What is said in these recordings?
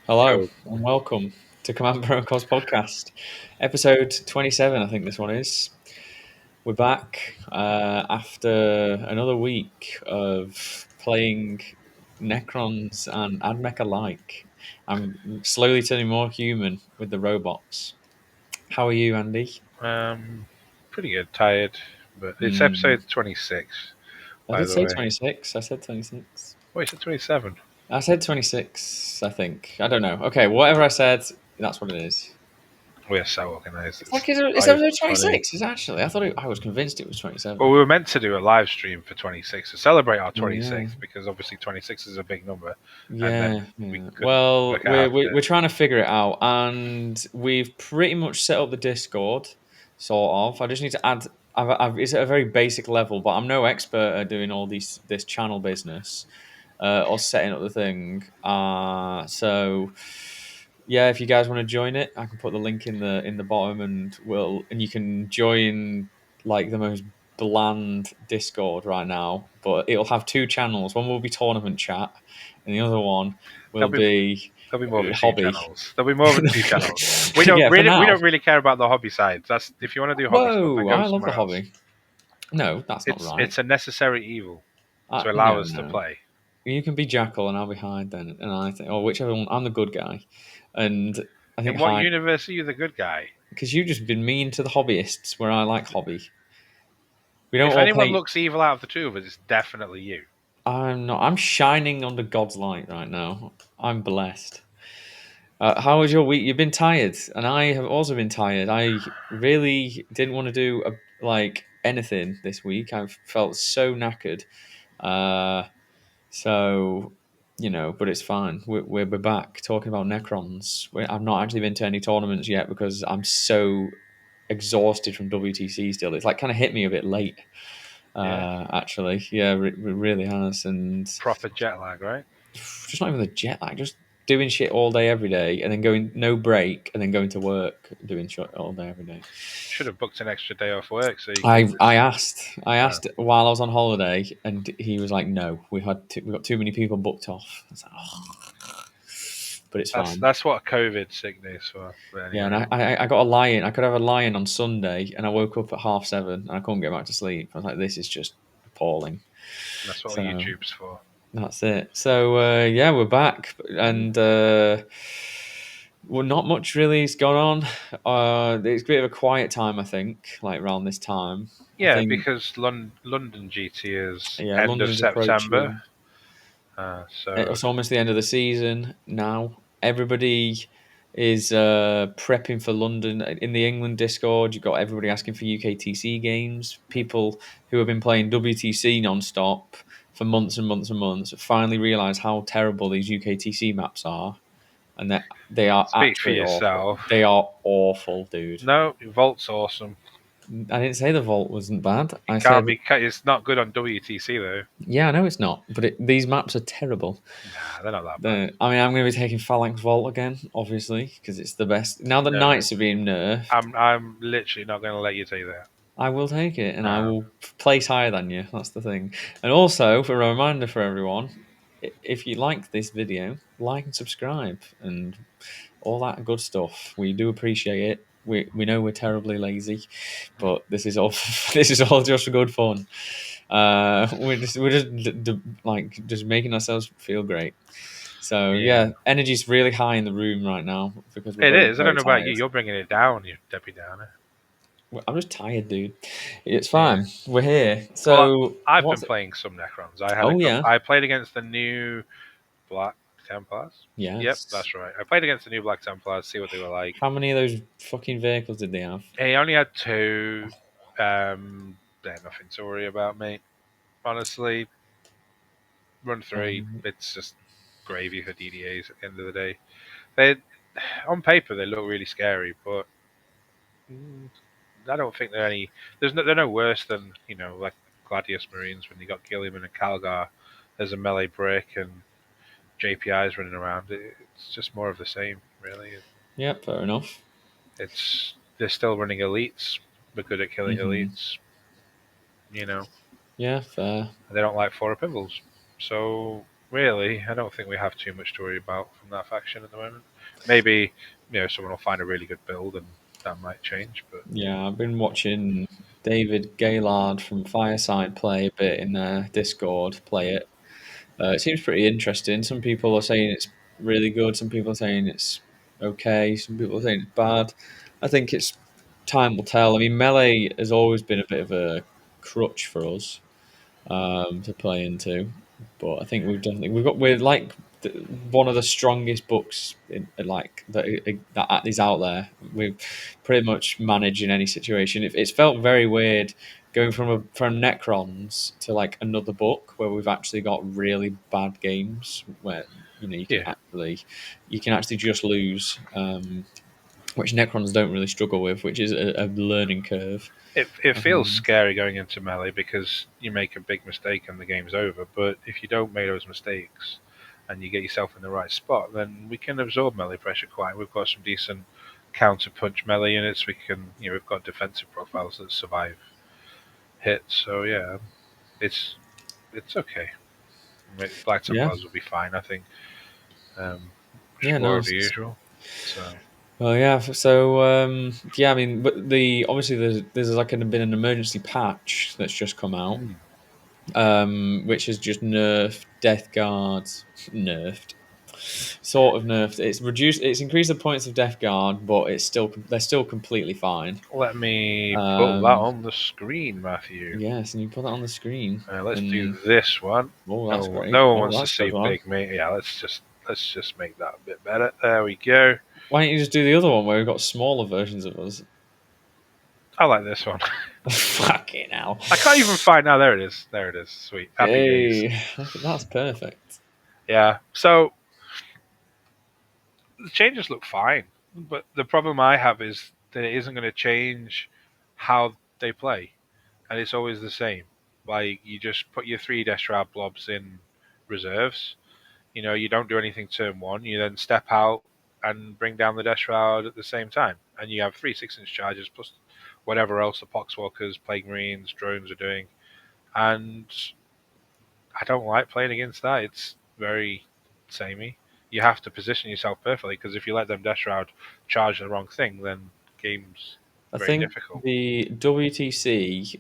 Hello Yo, and welcome to Command Protocols podcast, episode 27. I think this one is. We're back after another week of playing Necrons and AdMech alike. I'm slowly turning more human with the robots. How are you, Andy? um, pretty good. Tired, but it's Hmm. episode 26, I by did the say way. 26. I said 26. Wait, is it 27? I said 26, I think. I don't know. Okay, whatever I said, that's what it is. We're so organised. It's like it's Not even episode funny. 26. It's actually. I was convinced it was Well, 27. we were meant to do a live stream for 26 to celebrate our Oh yeah, 26th because obviously 26 is a big number, and then yeah, we yeah. couldn't Well, work out how to. we're trying to figure it out, and we've pretty much set up the Discord, sort of. I just need to add. It's at a very basic level, but I'm no expert at doing all this channel business or setting up the thing. So yeah, if you guys want to join it, I can put the link in the bottom, and you can join like the most bland Discord right now, but it'll have two channels. One will be tournament chat, and the other one will There'll be be there'll be more than two hobby. channels. There'll be more than two channels. We don't Yeah, for really we now. don't really care about the hobby side. That's if you want to do hobby stuff, then Whoa, go I love the somewhere else. hobby. No, that's not right. It's a necessary evil to allow No, us to no. play. You can be Jackal, and I'll be Hyde then, and I think, or whichever one. I'm the good guy, and I think In what Hyde, universe are you the good guy? because you've just been mean to the hobbyists, where I like hobby. We don't If all anyone play. looks evil out of the two of us, it's definitely you. I'm not. I'm shining under God's light right now. I'm blessed. How was your week? You've been tired, and I have also been tired. I really didn't want to do like anything this week. I felt so knackered. Uh, so but it's fine. We're back talking about Necrons. I've not actually been to any tournaments yet because I'm so exhausted from WTC still. It's like kind of hit me a bit late. Yeah, Actually, yeah, it really has, and proper jet lag, right? just not even the jet lag, just doing shit all day every day, and then going no break, and then going to work doing shit all day every day. Should have booked an extra day off work so you could I I just. asked I asked while I was on holiday, and he was like, "No, we got too many people booked off." I was like, "Oh," but it's That's fine. that's what COVID sickness for. But Yeah, and anyway, I got a lion. I could have a lion on Sunday, and I woke up at 7:30, and I couldn't get back to sleep. I was like, "This is just appalling." that's what So YouTube's for. that's it. So yeah, we're back, and well, not much really has gone on. It's a bit of a quiet time, I think, like around this time. I Yeah, think, because London GT is yeah, end of London's September, approaching. so It's almost the end of the season now. Everybody is prepping for London. In the England Discord, you've got everybody asking for UKTC games. People who have been playing WTC non-stop for months and months and months finally realise how terrible these UKTC maps are, and that they are speak for actually awful. yourself. They are awful, dude. No, Vault's awesome. I didn't say the vault wasn't bad. It I can't said, be. It's not good on WTC though. yeah, I know it's not, but these maps are terrible. Nah, they're not that bad. I mean, I'm going to be taking Phalanx Vault again, obviously, because it's the best. Now that No, Knights are being nerfed, I'm literally not going to let you take that. I will take it, and I No. will place higher than you. That's the thing. And also, for a reminder for everyone, if you like this video, like and subscribe, and all that good stuff. We do appreciate it. We know we're terribly lazy, but this is all this is all just for good fun. We're just like just making ourselves feel great. So Yeah. yeah, energy's really high in the room right now because we're It both is. I don't very know about you. tired. You're bringing it down, you Debbie Downer. I'm just tired, dude. It's Yeah. fine. We're here. Well, So I've been what's? playing some Necrons. I had a Oh couple. yeah, I played against the new Black Templars. Yep, yes. that's right. I played against the new Black Templars. See what they were like. How many of those fucking vehicles did they have? He only had two. They're nothing to worry about, mate. Honestly, run three. Um, It's just gravy for DDAs at the end of the day. They, on paper, they look really scary, but mm, I don't think they're any. They're no worse than like Gladius Marines when you got Gilliman and Calgar as a melee break and JPIs running around. It's just more of the same, really. yeah, fair enough. They're still running elites. They're good at killing Hmm. elites. You know, Yeah, fair. they don't like four pivots. So Really, I don't think we have too much to worry about from that faction at the moment. Maybe someone will find a really good build and that might change. But Yeah, I've been watching David Gaylard from Fireside play a bit in their Discord, play it. It seems pretty interesting. Some people are saying it's really good. Some people are saying it's okay. Some people are saying it's bad. I think it's time will tell. I mean, melee has always been a bit of a crutch for us to play into. But I think we're like one of the strongest books like that is out there. We're pretty much managed in any situation. It's felt very weird going from Necrons to like another book where we've actually got really bad games where yeah, you can actually just lose. Which Necrons don't really struggle with, which is a learning curve. it feels Um, scary going into melee because you make a big mistake and the game's over. But if you don't make those mistakes and you get yourself in the right spot, then we can absorb melee pressure quite. We've got some decent counter punch melee units. We can, we've got defensive profiles that survive hits. So yeah, it's it's okay. Black yeah, Templars will be fine, I think. yeah, Just more no. of the usual. So Well, yeah. So, yeah. I mean, but the obviously there's like been an emergency patch that's just come out, hmm. which has just nerfed Death Guard, nerfed, sort of nerfed. It's reduced. It's increased the points of Death Guard, but they're still completely fine. Let me put that Um, on the screen, Matthew. yes, and you put that on the screen, Let's do and this one. oh, that's great. No one Oh, wants to that's a see good one. big meat. Yeah, let's just make that a bit better. There we go. Why don't you just do the other one where we've got smaller versions of us? I like this one. Fucking hell. I can't even find now. There it is. There it is. Sweet. Happy days. Hey, that's perfect. Yeah. So the changes look fine, but the problem I have is that it isn't going to change how they play, and it's always the same. Like you just put your three Deshroud blobs in reserves. You don't do anything turn one. You then step out and bring down the Deshroud at the same time, and you have three 6-inch charges plus whatever else the Poxwalkers, Plague Marines, drones are doing. And I don't like playing against that. It's very samey. You have to position yourself perfectly because if you let them Deshroud charge the wrong thing, then game's I very think difficult. the WTC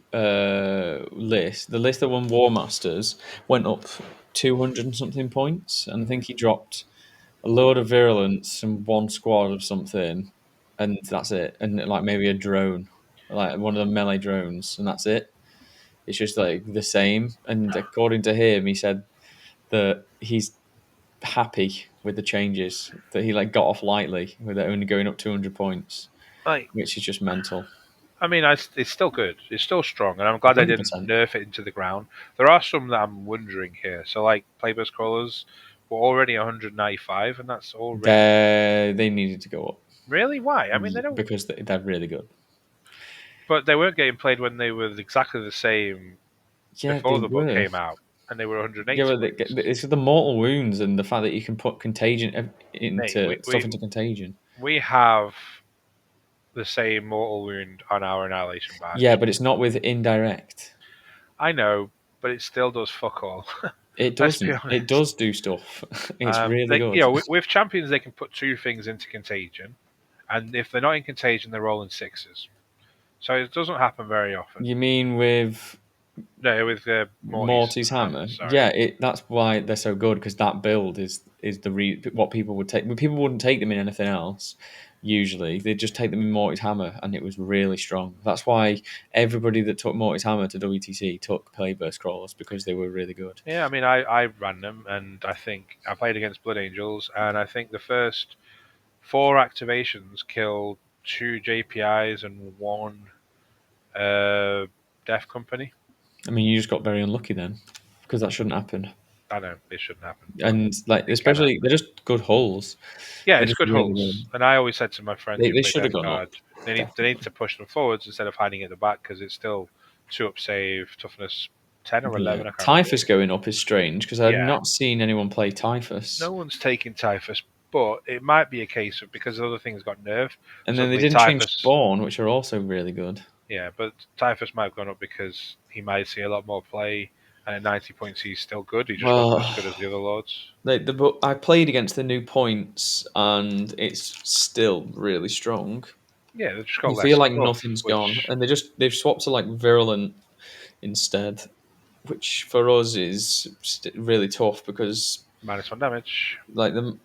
list, the list that won War Masters, went up 200 and something points. And I think he dropped a load of virulence and one squad of something. And that's it. And like maybe a drone, like one of the melee drones. And that's it. It's just like the same. And according to him, he said that he's happy with the changes, that he like got off lightly with it only going up 200 points, Like, which is just mental. I mean, it's still good. It's still strong, and I'm glad they didn't 100%. nerf it into the ground. There are some that I'm wondering here. So, like, Playbus Crawlers were already 195, and that's already They needed to go up really why? I mean, they don't, because they're really good. but they weren't getting played when they were exactly the same Yeah, before they the book were. came out, and they were Yeah, 180 but points. it's the mortal wounds and the fact that you can put contagion Mate, into stuff into contagion. we have the same mortal wound on our annihilation Yeah, badge. but it's not with indirect. I know, but it still does fuck all. It Let's be doesn't. It honest. does do stuff. It's really good. With champions, they can put two things into contagion, and if they're not in contagion, they're rolling sixes. So it doesn't happen very often. You mean with No, with Morty's Morty's hammer. hammer? Sorry. Yeah, that's why they're so good because that build is what people would take. People wouldn't take them in anything else. Usually, they just take them in Morty's hammer, and it was really strong. That's why everybody that took Morty's hammer to WTC took Playburst crawlers because they were really good. Yeah, I mean, I ran them, and I think I played against Blood Angels, and I think the first four activations killed two JPIs and one Death Company. I mean, you just got very unlucky then because that shouldn't happen. I know it shouldn't happen, but And like, it can especially happen. they're just good hulls. Yeah, They're it's just good really hulls, good. and I always said to my friends who They play should have Death gone up, Guard, they need definitely. to push them forwards instead of hiding at the back because it's still two up save, toughness 10 or Yeah, 11. I can't remember. Typhus going up is strange because I've Yeah, not seen anyone play Typhus. no one's taking Typhus, but it might be a case of because other things got nerfed. And then they Suddenly didn't change Typhus, Spawn, which are also really good. yeah, but Typhus might have gone up because he might see a lot more play, And at 90 points, he's still good. He just wasn't Well, as good as the other lords. I played against the new points, and it's still really strong. Yeah, they've just got You less feel like stuff, nothing's gone, which and they've swapped to like virulent instead, which for us is really tough because -1 damage. like them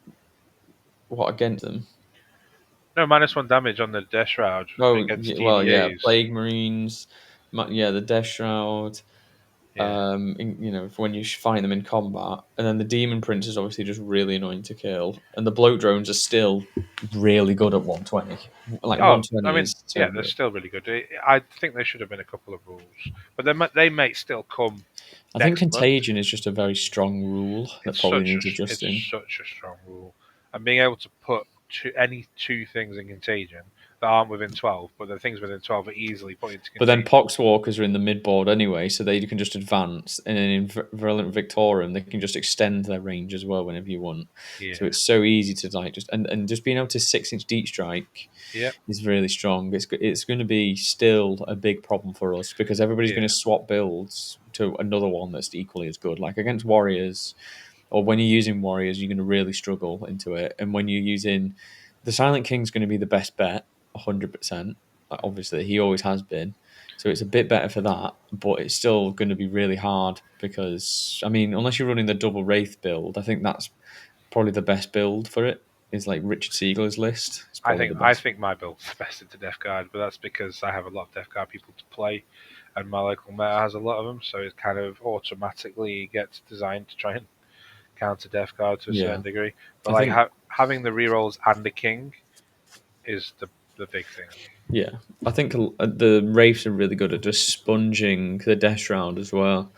what against them. No, -1 damage on the Death Shroud Oh, against well, yeah, DDAs. plague marines, yeah, the death shroud. Yeah. When you find them in combat, and then the demon prince is obviously just really annoying to kill, and the bloat drones are still really good at 120. Like Oh, I 120 mean, is so yeah, they're good. still really good. I think there should have been a couple of rules, but they may still come I think next month. contagion is just a very strong rule that probably needs adjusting. It's such a strong rule, and being able to put any two things in contagion that aren't within 12, but the things within 12 are easily put into But then contagion. Poxwalkers are in the mid board anyway, so they can just advance. And then in Virulent Victorium, they can just extend their range as well whenever you want. So Yeah, it's so easy to like and just being able to 6-inch deep strike yeah, is really strong. It's going to be still a big problem for us because everybody's going yeah, to swap builds to another one that's equally as good. Like against warriors, or when you're using warriors, you're going to really struggle into it. And when you're using the Silent King's going to be the best bet, 100%. Obviously, he always has been. So it's a bit better for that, but it's still going to be really hard because I mean, unless you're running the double wraith build, I think that's probably the best build for it. Is like Richard Siegel's list. It's probably the I best. think my build's the best into Death Guard, but that's because I have a lot of Death Guard people to play, and my local meta has a lot of them, so it kind of automatically gets designed to try and counter Death Guard to a certain Yeah, degree. But I like think. having the rerolls and the king is the big thing. Yeah, I think the Wraiths are really good at just sponging the Death Shroud as well,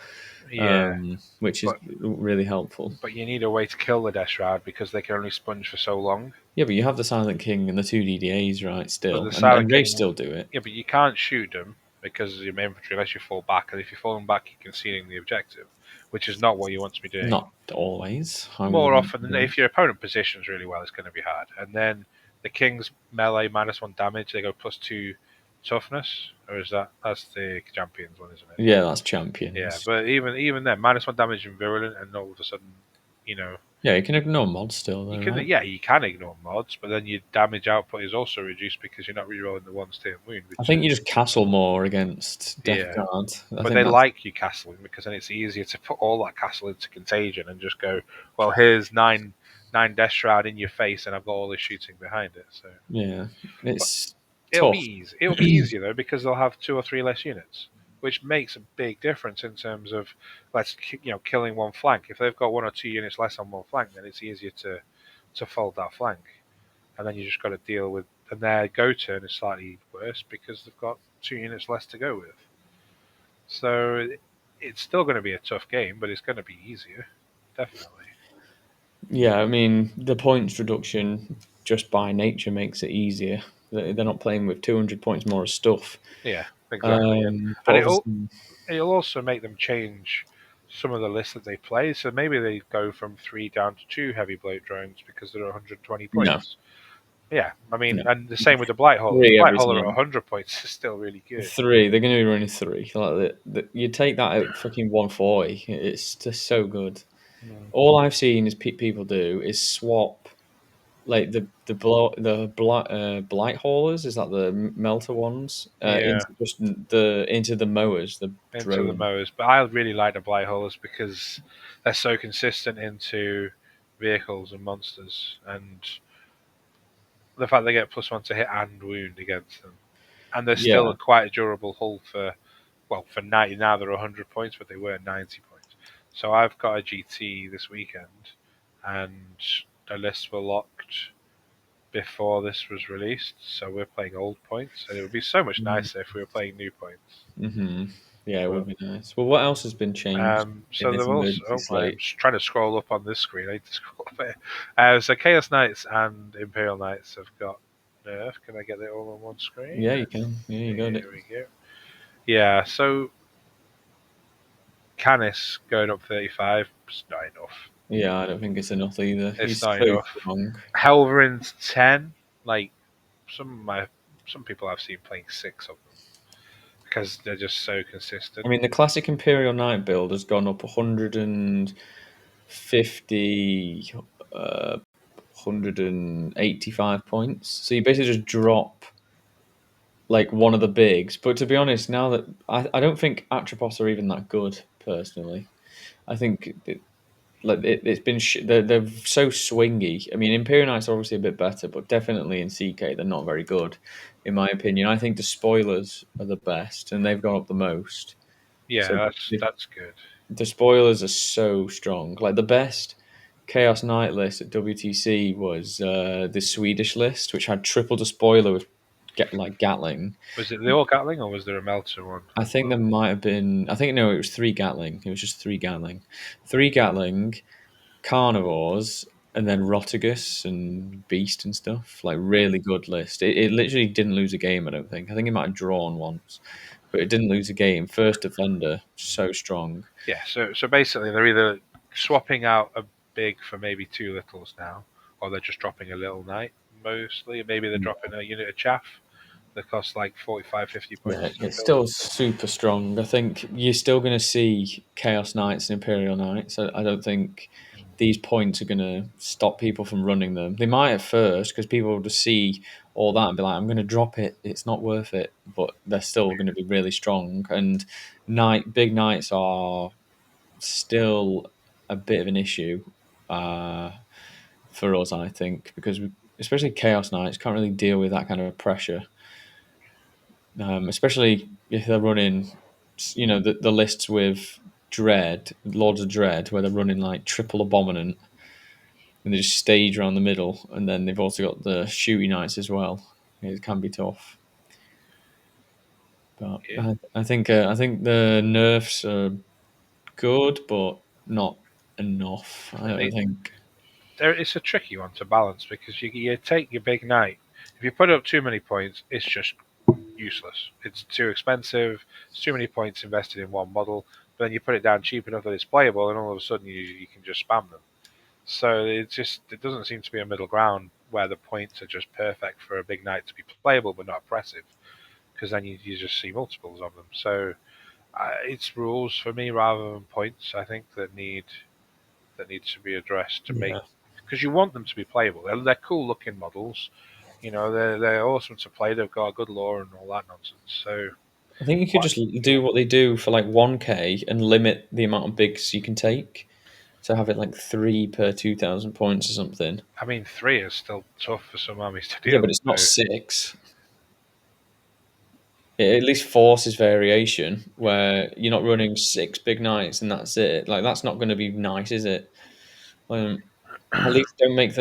Yeah, which is but really helpful. you need a way to kill the Death Shroud because they can only sponge for so long. Yeah, but you have the Silent King and the two DDAs, right? But Still, the and Silent Wraiths King, still do it. yeah, but you can't shoot them because of your infantry unless you fall back, and if you're falling back, you're conceding the objective, which is not what you want to be doing. Not always. I More wouldn't. often than if your opponent positions really well, it's going to be hard. And then the King's melee -1 damage, they go +2 toughness, or is that's the champions one, isn't it? Yeah, that's Yeah, champions. but even then, -1 damage and virulent, and all of a sudden, you know, Yeah, you can ignore mods still, you though, can right? you can ignore mods, but then your damage output is also reduced because you're not rerolling the ones to wound, I which think you is just castle more against Death yeah. Guard. I But think they that's like you castling because then it's easier to put all that castle into contagion and just go, well, here's nine Death Shroud in your face, and I've got all this shooting behind it. So, yeah, but it's tough. It'll be easier though because they'll have two or three less units, which makes a big difference in terms of killing one flank. If they've got one or two units less on one flank, then it's easier to fold that flank, and then you just got to deal with. And their go turn is slightly worse because they've got 2 units less to go with. So it's still going to be a tough game, but it's going to be easier, definitely. Yeah, I mean the points reduction just by nature makes it easier. They're not playing with 200 points more of stuff. Yeah, exactly, But and obviously, it'll also make them change some of the lists that they play. So maybe they go from three down to two heavy bloat drones because they're 120 no, points. Yeah, I no, mean, and the same with the blight hauler. The 3 blight every hauler at time. 100 points is still really good. 3, they're going to be running 3. Like you take that at fucking 140, it's just so good. Mm. All I've seen is people do is swap like blight haulers, is that the melter ones, Yeah, into the mowers, the into the drone. mowers, but I really like the blight haulers because they're so consistent into vehicles and monsters, and the fact they get +1 to hit and wound against them, and they're still Yeah, a quite a durable hull for for 90 now they're 100 points, but they were 90 points. So I've got a GT this weekend, and the lists were locked before this was released, so we're playing old points, and it would be so much nicer if we were playing new points. mm-hmm. Yeah, it would But be nice. Well, what else has been changed in so this they've also. emergency Oh, I'm slate? just trying to scroll up on this screen. I need to scroll up here. So Chaos Knights and Imperial Knights have got nerf. Can I get it all on one screen? Yeah, you can. Yeah, you got it. Here we go. Yeah, so Canis going up 35 is not enough. Yeah, I don't think it's enough either. It's He's not so enough. strong. Helverin's 10. Like some of my some people I've seen playing 6 of them because they're just so I consistent. mean, the classic Imperial Knight build has gone up 150, 185 points. So you basically just drop like one of the bigs. But to be honest, now that I don't think Atropos are even that good personally. I think it's been they're so swingy. I mean, Imperial Knights are obviously a bit better, but definitely in CK they're not very good, in my opinion. I think the spoilers are the best, and they've gone up the most. Yeah, So that's good. the spoilers are so strong. Like the best Chaos Knight list at WTC was the Swedish list, which had triple the spoiler with like Gatling. Was it the all Gatling or was there a Melter one I as think there well? might have been. I think no, it was three Gatling. It was just three Gatling, carnivores, and then Rotigus and Beast and stuff. Like really good list. It literally didn't lose a game. I don't think. I think it might have drawn once, but it didn't lose a game. First defender, so strong. Yeah, so basically they're either swapping out a big for maybe two littles now, or they're just dropping a little knight mostly. Maybe they're dropping a unit of chaff that costs like 45, 50 Yeah, points to it's build. still super strong. I think you're still going to see Chaos Knights and Imperial Knights. I don't think these points are going to stop people from running them. They might at first because people will just see all that and be like, "I'm going to drop it. It's not worth it." But they're still going to be really strong. And big knights are still a bit of an issue uh, for us, I think, because especially Chaos Knights can't really deal with that kind of pressure, especially if they're running, the lists with Dread, Lords of Dread, where they're running like triple Abominant and they just stage around the middle, and then they've also got the Shooty Knights as well. It can be tough, but Yeah, I think the nerfs are good, but not enough. I don't it, think. it's a tricky one to balance because you take your big knight. If you put up too many points, it's just useless. It's too expensive. It's too many points invested in one model. But then you put it down cheap enough that it's playable, and all of a sudden you can just spam them. So it doesn't seem to be a middle ground where the points are just perfect for a big knight to be playable but not oppressive, because then you just see multiples of them. So it's rules for me rather than points. I think that needs to be addressed to make, Yeah, because you want them to be playable. They're cool looking models. You know, they're awesome to play. They've got a good lore and all that nonsense. So I think you could why just you do want, what they do for like 1K and limit the amount of bigs you can take. So have it like three per 2,000 points or something. I mean, three is still tough for some armies to Yeah, deal but with. it's not So six. It at least forces variation where you're not running six big knights and that's it. Like that's not going to be nice, is it? Um, at least don't make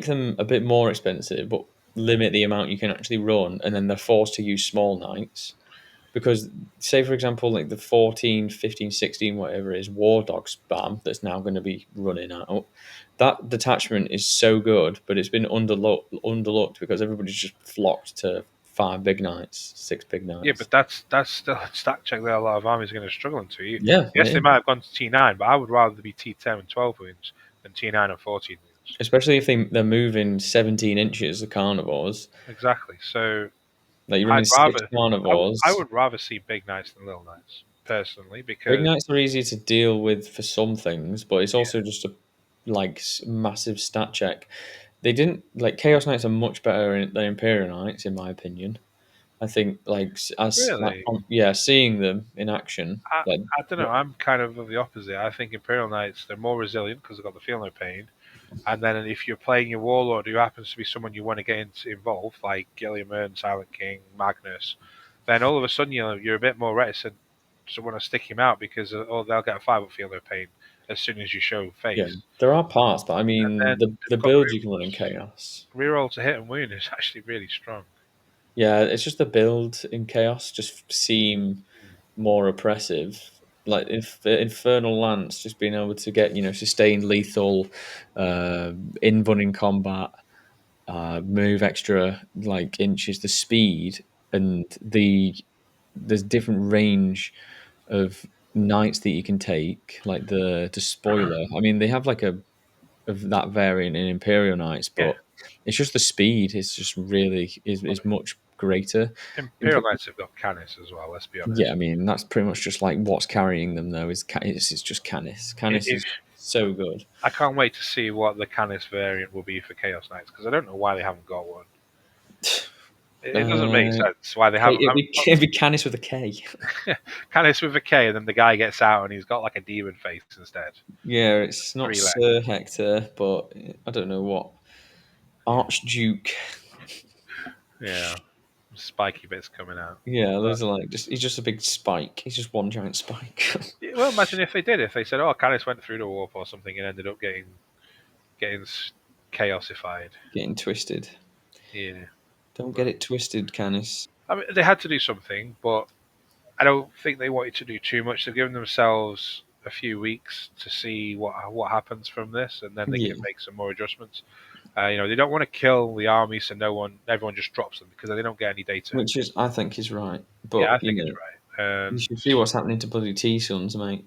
them a bit more expensive, but limit the amount you can actually run, and then they're forced to use small knights. Because say for example like the 14, 15, 16, whatever it is, war dog spam that's now going to be running out, that detachment is so good, but it's been underlooked because everybody's just flocked to five big knights, six big yeah, knights. but that's still a stack check that a lot of armies are going to struggle into. Yeah, Yes, it they is. might have gone to T9, but I would rather be T10 and 12 wounds than T9 and 14 wounds. Especially if they're moving 17 inches of carnivores. Exactly. So Like you're I'd running six rather, I carnivores. would rather see big knights than little knights personally Big because knights are easier to deal with for some things, but it's yeah, also just a like massive stat check. They didn't like Chaos Knights are much better than Imperial Knights, in my opinion. I think like as like really, yeah, seeing them in action, I, like I don't know. I'm kind of the opposite. I think Imperial Knights they're more resilient because they've got the feel no pain. And then if you're playing your warlord who happens to be someone you want to get involved, like Gilliam, Silent King, Magnus, then all of a sudden you're a bit more reticent to want to stick him out because oh they'll get a five up feel no pain as soon as you show yeah, face. there are parts, but I And mean then the they've got build you can run in rerolls. Chaos. Reroll to hit and wound is actually really strong. Yeah, it's just the build in Chaos just seem more oppressive. Like if Infernal Lance, just being able to get sustained lethal, in running combat, move extra like inches, the speed and there's different range of knights that you can take, like the spoiler. I mean, they have like a of that variant in Imperial Knights, Yeah, but it's just the speed is just really is much greater. Imperial Knights have got Canis as well. Let's be Yeah, honest. I mean that's pretty much just like what's carrying them though is it's just Canis. Canis If is so good. I can't wait to see what the Canis variant will be for Chaos Knights because I don't know why they haven't got one. It doesn't make Uh, sense why they haven't. it'd be Canis with a K. Canis with a K, and then the guy gets out and he's got like a demon face instead. Yeah, it's not 3 legs. Sir Hector, but I don't know what Yeah, Archduke. yeah. Spiky bits coming out. Yeah, But those are like just he's just a big spike. He's just one giant spike. yeah, well, imagine if they did. If they said, "Oh, Canis went through the warp or something and ended up getting chaosified." Getting twisted. Yeah, Don't get but it twisted, Canis. I mean, they had to do something, but I don't think they wanted to do too much. They've given themselves a few weeks to see what happens from this, and then they can Yeah, make some more adjustments. They don't want to kill the army, so everyone just drops them because they don't get any data. which is I think is right, Yeah, I but think it's right. you And should see what's happening to bloody T Sons, mate.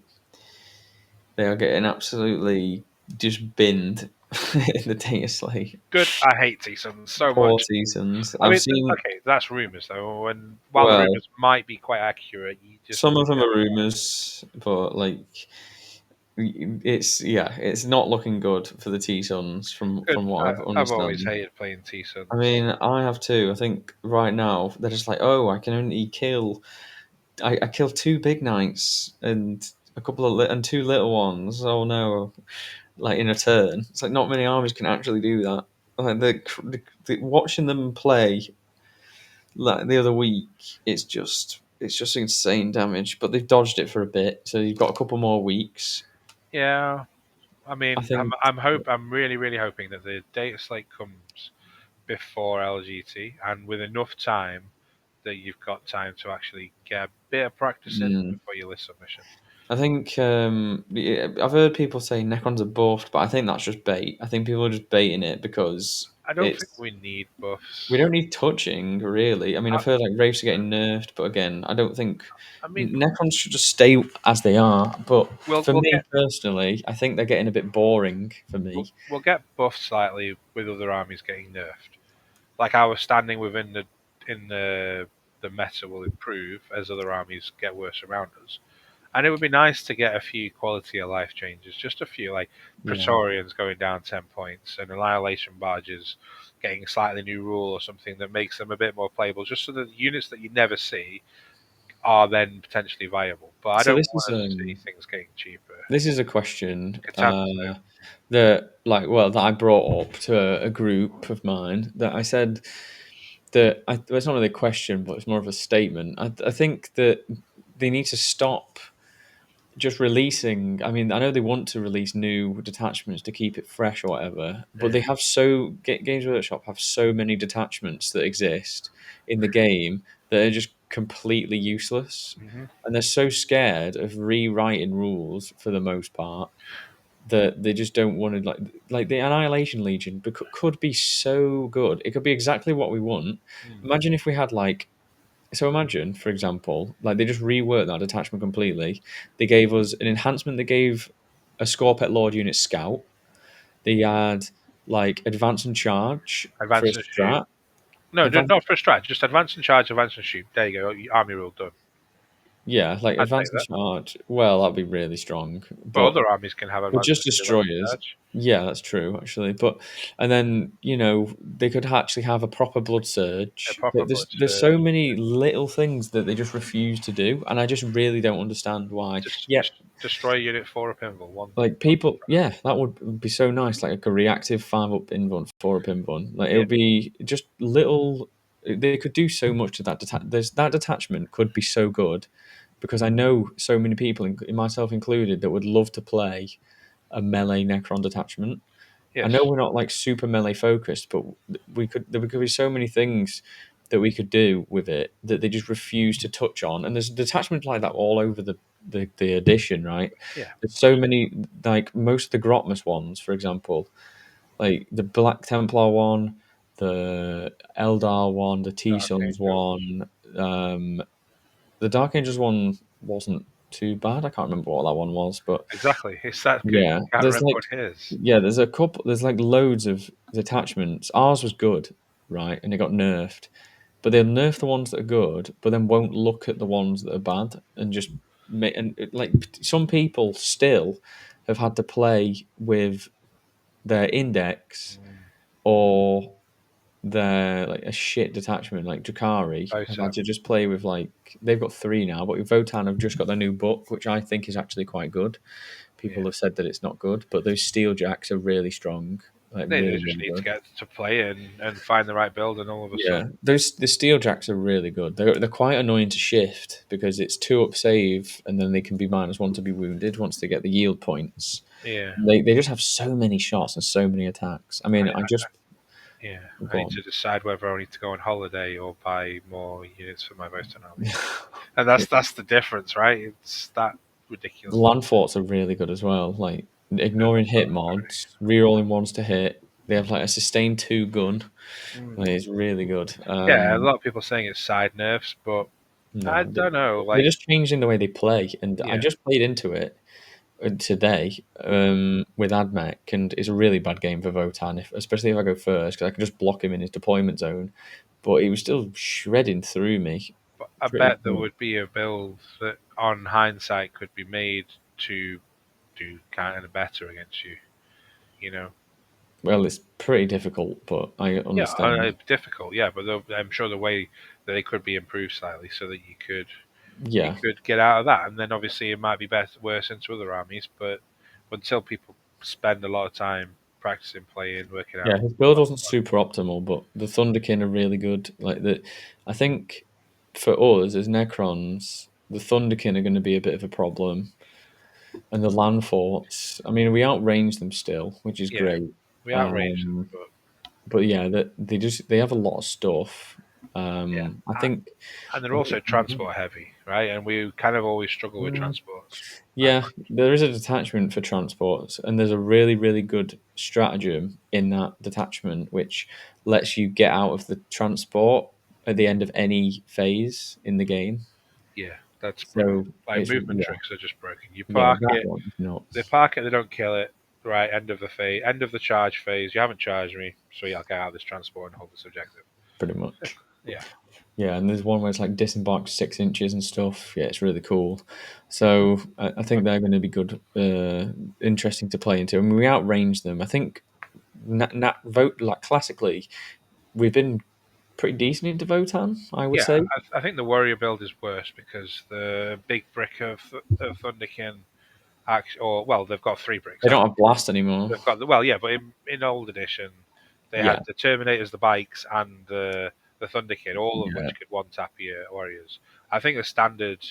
They are getting absolutely just binned in the data slate. good. I hate T-Sun so Poor much. T Sons. I I've mean, seen okay, that's rumors though. And while the well, rumors might be quite accurate, you just some of them are rumors, but like it's not looking good for the T Sons good. from what I've I've always understand. hated playing I T-Suns. mean, I have too. I think right now they're just like, oh, I can only kill. I killed two big knights and a couple of and two little ones. Oh no! Like in a turn, it's like not many armies can actually do that. Like watching them play like the other week, it's just insane damage. But they've dodged it for a bit, so you've got a couple more weeks. Yeah, I I mean, think. I'm really, really hoping that the data slate comes before LGT and with enough time that you've got time to actually get a bit of practice in mm, before your list submission. I think I've heard people say Necrons are buffed, but I think that's just bait. I think people are just baiting it because I don't think it's we need we buffs. don't need touching really. I mean, I, I've heard like Wraiths are getting nerfed, but again, I don't think I mean, Necrons should just stay as they are. But we'll for we'll me get personally, I think they're getting a bit boring for me. we'll get buffed slightly with other armies getting nerfed. Like our standing within the meta will improve as other armies get worse around us. And it would be nice to get a few quality of life changes, just a few like Yeah. Praetorians going down 10 points and Annihilation barges getting a slightly new rule or something that makes them a bit more playable, just so that the units that you never see are then potentially viable. But I So don't want to see things getting cheaper. this is a question Catan, that like well that I brought up to a group of mine that I said that well, it's not really a question, but it's more of a statement. I think that they need to stop just releasing. I mean, I know they want to release new detachments to keep it fresh or whatever, but yeah. they have Games Workshop have so many detachments that exist in the game that are just completely useless, Hmm. and they're so scared of rewriting rules for the most part that they just don't want to like the Annihilation Legion could be so good. It could be exactly what we want. Mm. Imagine if we had like so imagine, for example, like they just reworked that attachment completely. They gave us an enhancement that gave a Scorpet Lord unit scout. They had like advance and charge for a Advance and shoot. strat. No, Advance, not for a strat. Just advance and charge, advance and shoot. There you go. Army rule done. yeah, like I'd advance take and that. charge. Well, that'd be really strong, But but other armies can have But advance just and shoot, advance and destroyers. charge. Yeah, that's true, actually. But and then they could actually have a proper blood A surge. proper blood There's so surge. many little things that they just refuse to do, and I just really don't understand why. Yeah, Just destroy unit 4 up pinball. like people, yeah, that would be so nice. Like a reactive 5-up invuln, 4-up invuln. Like it Yeah. would be just little. They could do so much to that. There's that detachment could be so good because I know so many people, myself included, that would love to play a melee Necron detachment. I know Yes. we're not like super melee focused, but there could be so many things that we could do with it that they just refuse to touch on. And there's detachments like that all over the edition, right? Yeah. There's so many, like most of the Grotmus ones, for example, like the Black Templar one, the Eldar one, the T Dark Sons Angels. one, um, the Dark Angels one wasn't too bad. I can't remember what that one was, but Exactly. It's that good. yeah, You can't there's remember like what it is. there's a couple. There's like loads of detachments. Ours was good, right, and it got nerfed. but they'll nerf the ones that are good, but then won't look at the ones that are bad and just make like some people still have had to play with their index Mm. or their like a shit detachment like Drakari have had Votan. to just play with like they've got three now, but Votan have just got their new book, which I think is actually quite good. People Yeah. have said that it's not good, but those steel jacks are really strong, like They really, just really need to good. get to play and find the right build, and all of a Yeah, sudden, those the steel jacks are really good. They're quite annoying to shift because it's two up save, and then they can be -1 to be wounded once they get the yield points. yeah. They just have so many shots and so many attacks. I I, mean, I I, just yeah, I go need on. to decide whether I need to go on holiday or buy more units for my Votan army, and that's the difference, right? It's that The ridiculous. land forts are really good as well. Like ignoring hit mods, rerolling ones to hit. They have like a sustained two gun. Mm. Like, it's really good. Yeah, a lot of people saying it's side nerfs, but I No, don't know. they're Like, just changing the way they play, and I yeah, just played into it today with Admech, and it's a really bad game for Votan, especially if I go first, because I can just block him in his deployment zone. But he was still shredding through me. but I Pretty bet there much. would be a build that, on hindsight, could be made to do kind of better against you. You know, Well, it's pretty difficult, but I yeah, understand. difficult, yeah, but I'm sure the way that they could be improved slightly so that you Yeah, could get out of that, and then obviously it might be better worse into other armies, but until people spend a lot of time practicing, playing, working yeah. out. His build wasn't super optimal, but the Thunderkin are really good. Like the, I think for us as Necrons, the Thunderkin are going to be a bit of a problem. And the land forts, I mean, we outrange them still, which is Yeah, great. we outraged them, Um, but but yeah, that they have a lot of stuff. yeah, I think, and they're I also think transport heavy, right? And we kind of always struggle with mm, transports. I yeah, there is a detachment for transports, and there's a really really good stratagem in that detachment, which lets you get out of the transport at the end of any phase in the game. Yeah, that's brilliant. So Like it's movement yeah, tricks are just broken. You yeah, park that it, one is they nuts, park it, they don't kill it. Right, end of the phase, end of the charge phase. You haven't charged me, so yeah, I'll get out of this transport and hold this objective. pretty much. Yeah, Yeah, and there's one where it's like disembarked 6 inches and stuff. Yeah, it's really cool. So I think they're going to be good, interesting to play into. I mean, we outrange them. I think vote like classically, we've been pretty decent into Votan. I would yeah. say I think the warrior build is worse because the big brick of Thunderkin, actually, or well, they've got three bricks, they haven't don't have blast anymore. they? They've got the well, yeah, but in old edition, they had Yeah, the Terminators, the bikes, and the Thunderkin, all of yeah. which could one tap your warriors. I think the standard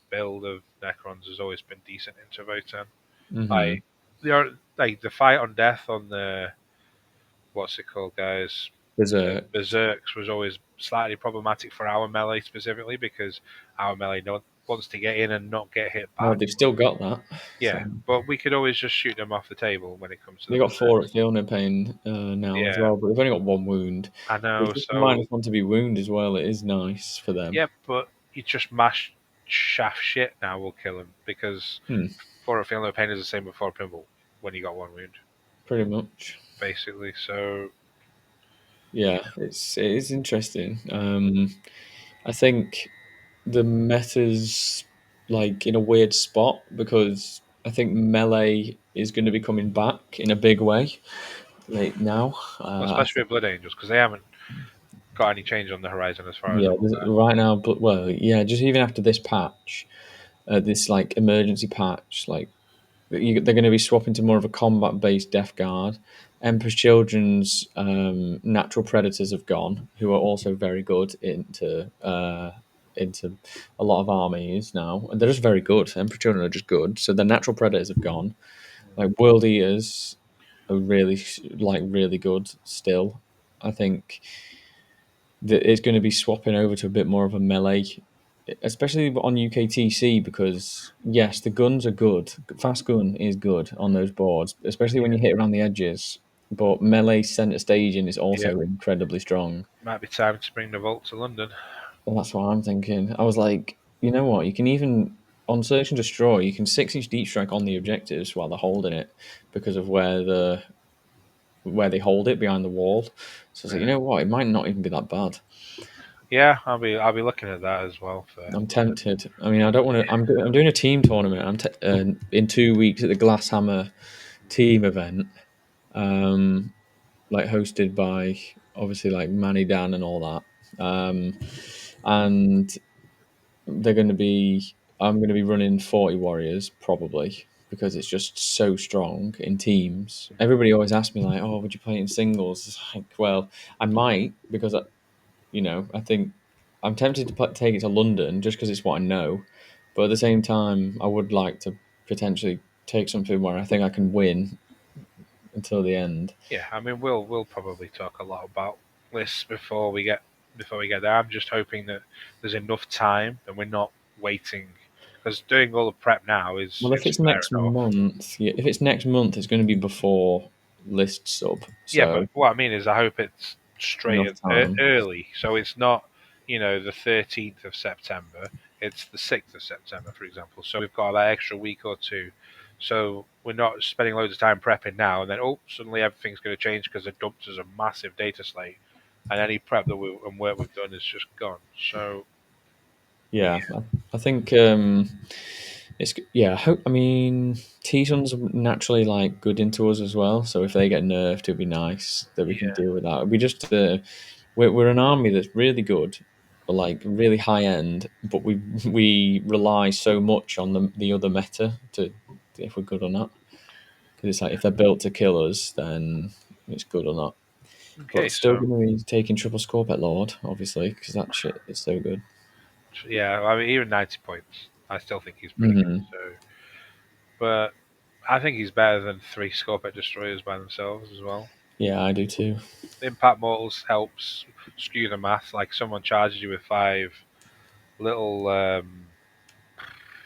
build of Necrons has always been decent into Votan. Hmm. Like they are like the fight on death on the what's it called, guys? There's The a Berserks was always slightly problematic for our melee specifically because our melee wants to get in and not get hit well, back. they've still got that. So Yeah, but we could always just shoot them off the table when it comes to the they got four Berserks. at Fiona Pain now as Yeah, well, but they've only got one wound. I But know. it's just a So -1 to be wound as well. It is nice for them. yeah, but you just mash shaft shit now will kill him because Hmm, for a feeling of pain is the same before Pimble when you got one wound, pretty much. basically. So Yeah, it is interesting. I think the meta's like in a weird spot because I think melee is going to be coming back in a big way like now. well, I especially think with Blood Angels because they haven't got any change on the horizon as far as yeah, I'm aware. right now, but well, yeah, just even after this patch, this like emergency patch, like they're going to be swapping to more of a combat-based Death Guard. Emperor's Children's natural predators have gone, who are also very good into a lot of armies now, and they're just very good. Emperor's Children are just good, so the natural predators have gone. Like World Eaters are really like really good still. I think that it's going to be swapping over to a bit more of a melee, especially on UKTC because yes, the guns are good. Fast gun is good on those boards, especially when Yeah, you hit around the edges. But melee center staging is yeah. also incredibly strong. Might be time to bring the Vault to London. And that's what I'm thinking. I was like, you know what? You can even on search and destroy, you can 6 inch deep strike on the objectives while they're holding it because of where they hold it behind the wall. So I was like, you Right. know what? It might not even be that bad. Yeah, I'll be looking at that as well for I'm tempted. I mean, I don't want to. I'm doing a team tournament. In 2 weeks at the Glasshammer team event, um, like hosted by obviously like Manny Dan and all that. And they're going to be. I'm going to be running 40 warriors probably because it's just so strong in teams. Everybody always asks me like, "Oh, would you play in singles?" It's like, well, I might because I think I'm tempted to take it to London just because it's what I know, but at the same time, I would like to potentially take something where I think I can win until the end. yeah. I mean, we'll probably talk a lot about lists before we get there. I'm just hoping that there's enough time and we're not waiting because doing all the prep now is Well, if it's it's fair next enough. month, yeah, if it's next month, it's going to be before list sub, Yeah, but so what I mean is, I hope it's straight enough time. early, so it's not, the 13th of September. It's the 6th of September, for example. So we've got that extra week or two. So we're not spending loads of time prepping now, and then suddenly everything's going to change because they dumped us a massive data slate, and any prep and work we've done is just gone. So Yeah, I think it's yeah. I mean, T-Suns are naturally like good into us as well. So if they get nerfed, it'd be nice that we can yeah, deal with that. We just we're an army that's really good, but like really high end. But we rely so much on the other meta to if we're good or not. Because it's like if they're built to kill us, then it's good or not. okay, But still so going to be taking triple score pet lord, obviously, because that shit is so good. yeah, I mean even 90 points, I still think he's pretty good. Hmm. So, but I think he's better than three Scorpet destroyers by themselves as well. Yeah, I do too. Impact Mortals helps skew the math. Like someone charges you with five little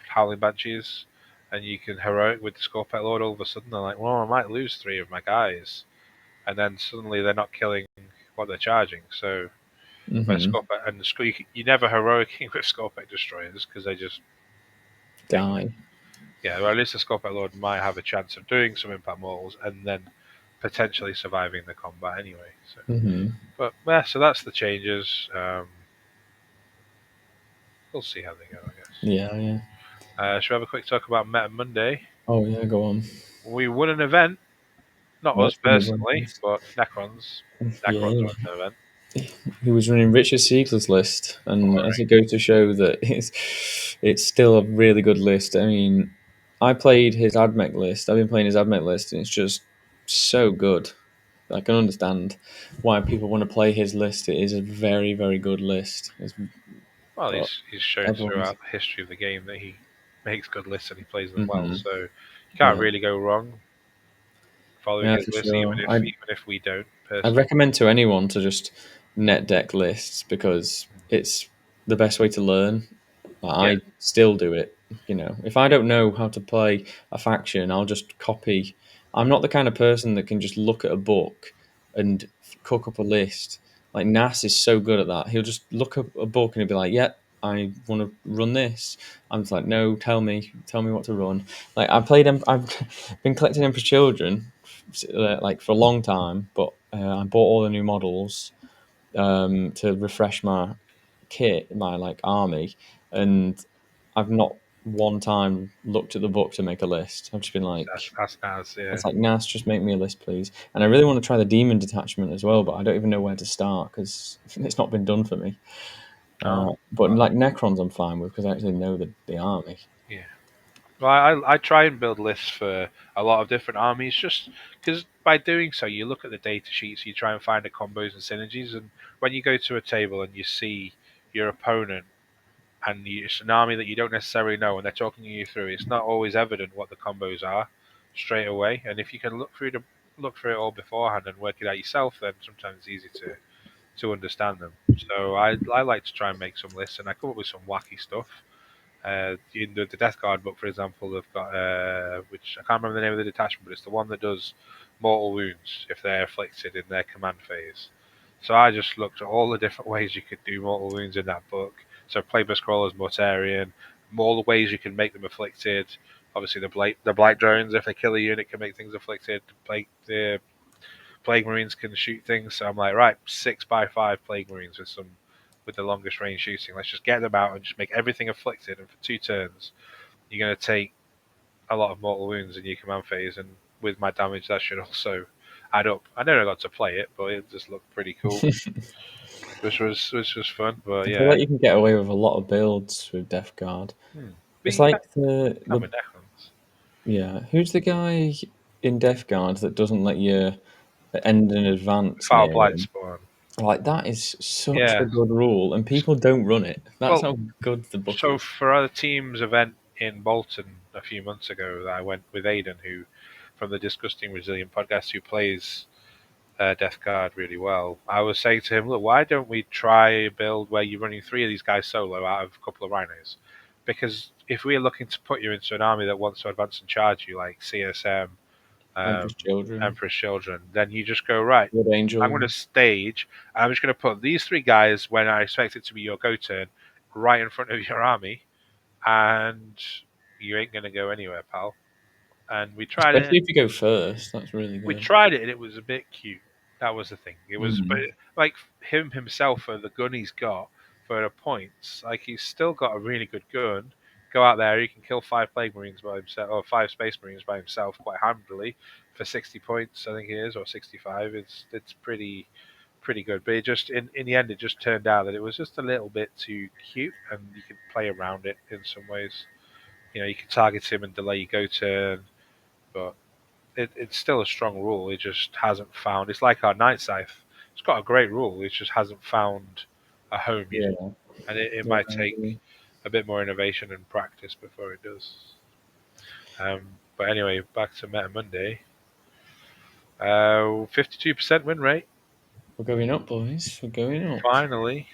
Howling Banshees, and you can heroic with the Scorpet Lord. All of a sudden, they're like, well, I might lose three of my guys, and then suddenly they're not killing what they're charging. So when Hmm. Scorpet and you never heroicing with Scorpet destroyers because they just take. Die. Yeah, well, at least the Scorpet Lord might have a chance of doing some Impact Mortals and then potentially surviving the combat anyway. So, Hmm. but yeah, so that's the changes. We'll see how they go, I guess. Yeah, yeah. Should we have a quick talk about Meta Monday? Oh yeah, go on. We won an event, not us What did we run personally, this? but Necrons. Yeah, Necrons won an event. he was running Richard Siegler's list, All and as it right. goes to show that it's still a really good list. I mean, I played his AdMech list. I've been playing his AdMech list, and it's just so good. I can understand why people want to play his list. It is a very, very good list. Well, But he's shown everyone's. throughout the history of the game that he makes good lists and he plays them well. Hmm. So you can't Yeah, really go wrong following yeah, his for list, even sure. if even if we don't I personally. recommend to anyone to just net deck lists because it's the best way to learn. Yeah. I still do it. If I don't know how to play a faction, I'll just copy. I'm not the kind of person that can just look at a book and cook up a list. Like Nas is so good at that. He'll just look up a book and he'll be like, "Yep, I want to run this." I'm just like, "No, tell me what to run." Like I've been collecting Emperor's Children like for a long time, but I bought all the new models to refresh my kit, my like army, and I've not one time looked at the book to make a list. I've just been like, That's Naz, yeah. it's like, Nas, just make me a list, please. And I really want to try the demon detachment as well, but I don't even know where to start because it's not been done for me. Oh, But well, like Necrons, I'm fine with because I actually know the army. yeah. Well, I try and build lists for a lot of different armies, just because by doing so, you look at the data sheets, you try and find the combos and synergies, and when you go to a table and you see your opponent and it's an army that you don't necessarily know, and they're talking you through, it's not always evident what the combos are straight away. And if you can look through it all beforehand and work it out yourself, then sometimes it's easy to understand them. So I like to try and make some lists, and I come up with some wacky stuff. In the Death Guard book, for example, they've got which I can't remember the name of the detachment, but it's the one that does mortal wounds if they're afflicted in their command phase. So I just looked at all the different ways you could do mortal wounds in that book. So Playbook Scrollers, Mortarian, all the ways you can make them afflicted. Obviously, the blight drones, if they kill a unit, can make things afflicted. The plague marines can shoot things. So I'm like, right, 6 by 5 plague marines with some with the longest range shooting. Let's just get them out and just make everything afflicted. And for 2 turns, you're going to take a lot of mortal wounds in your command phase. And with my damage, that should also add up. I never got to play it, but it just looked pretty cool, which was fun. But I feel yeah, like you can get away with a lot of builds with Death Guard. hmm. But It's you like can't, the with Necrons. yeah. Who's the guy in Death Guard that doesn't let you end in advance Foul near blight him? spawn. Like that is such a Yeah. good rule, and people don't run it. That's Well, how good the book so is. for our team's event in Bolton a few months ago, that I went with Aidan, who from the Disgusting Resilient podcast, who plays Death Guard really well. I was saying to him, look, why don't we try a build where you're running three of these guys solo out of a couple of rhinos? Because if we're looking to put you into an army that wants to advance and charge you, like CSM, um, Emperor's Children, Emperor's Children, then you just go, right, Good I'm going Angel. to stage, I'm just going to put these three guys when I expect it to be your go turn right in front of your army, and you ain't going to go anywhere, pal. And we tried it, Especially if you go first, that's really we good. tried it and it was a bit cute. That was the thing. It was, but Mm. like him himself for the gun he's got for the points, like he's still got a really good gun. Go out there, he can kill 5 Plague Marines by himself, or 5 Space Marines by himself quite handily for 60 points, I think it is, or 65. It's pretty good. But it just in the end, it just turned out that it was just a little bit too cute, and you could play around it in some ways. You could target him and delay your go turn, but it's still a strong rule. It just hasn't found. It's like our Night Scythe. It's got a great rule. It just hasn't found a home yet, Yeah, and it yeah, might I take agree. a bit more innovation and practice before it does. But anyway, back to Meta Monday. 52% win rate. We're going up, boys. We're going up. Finally,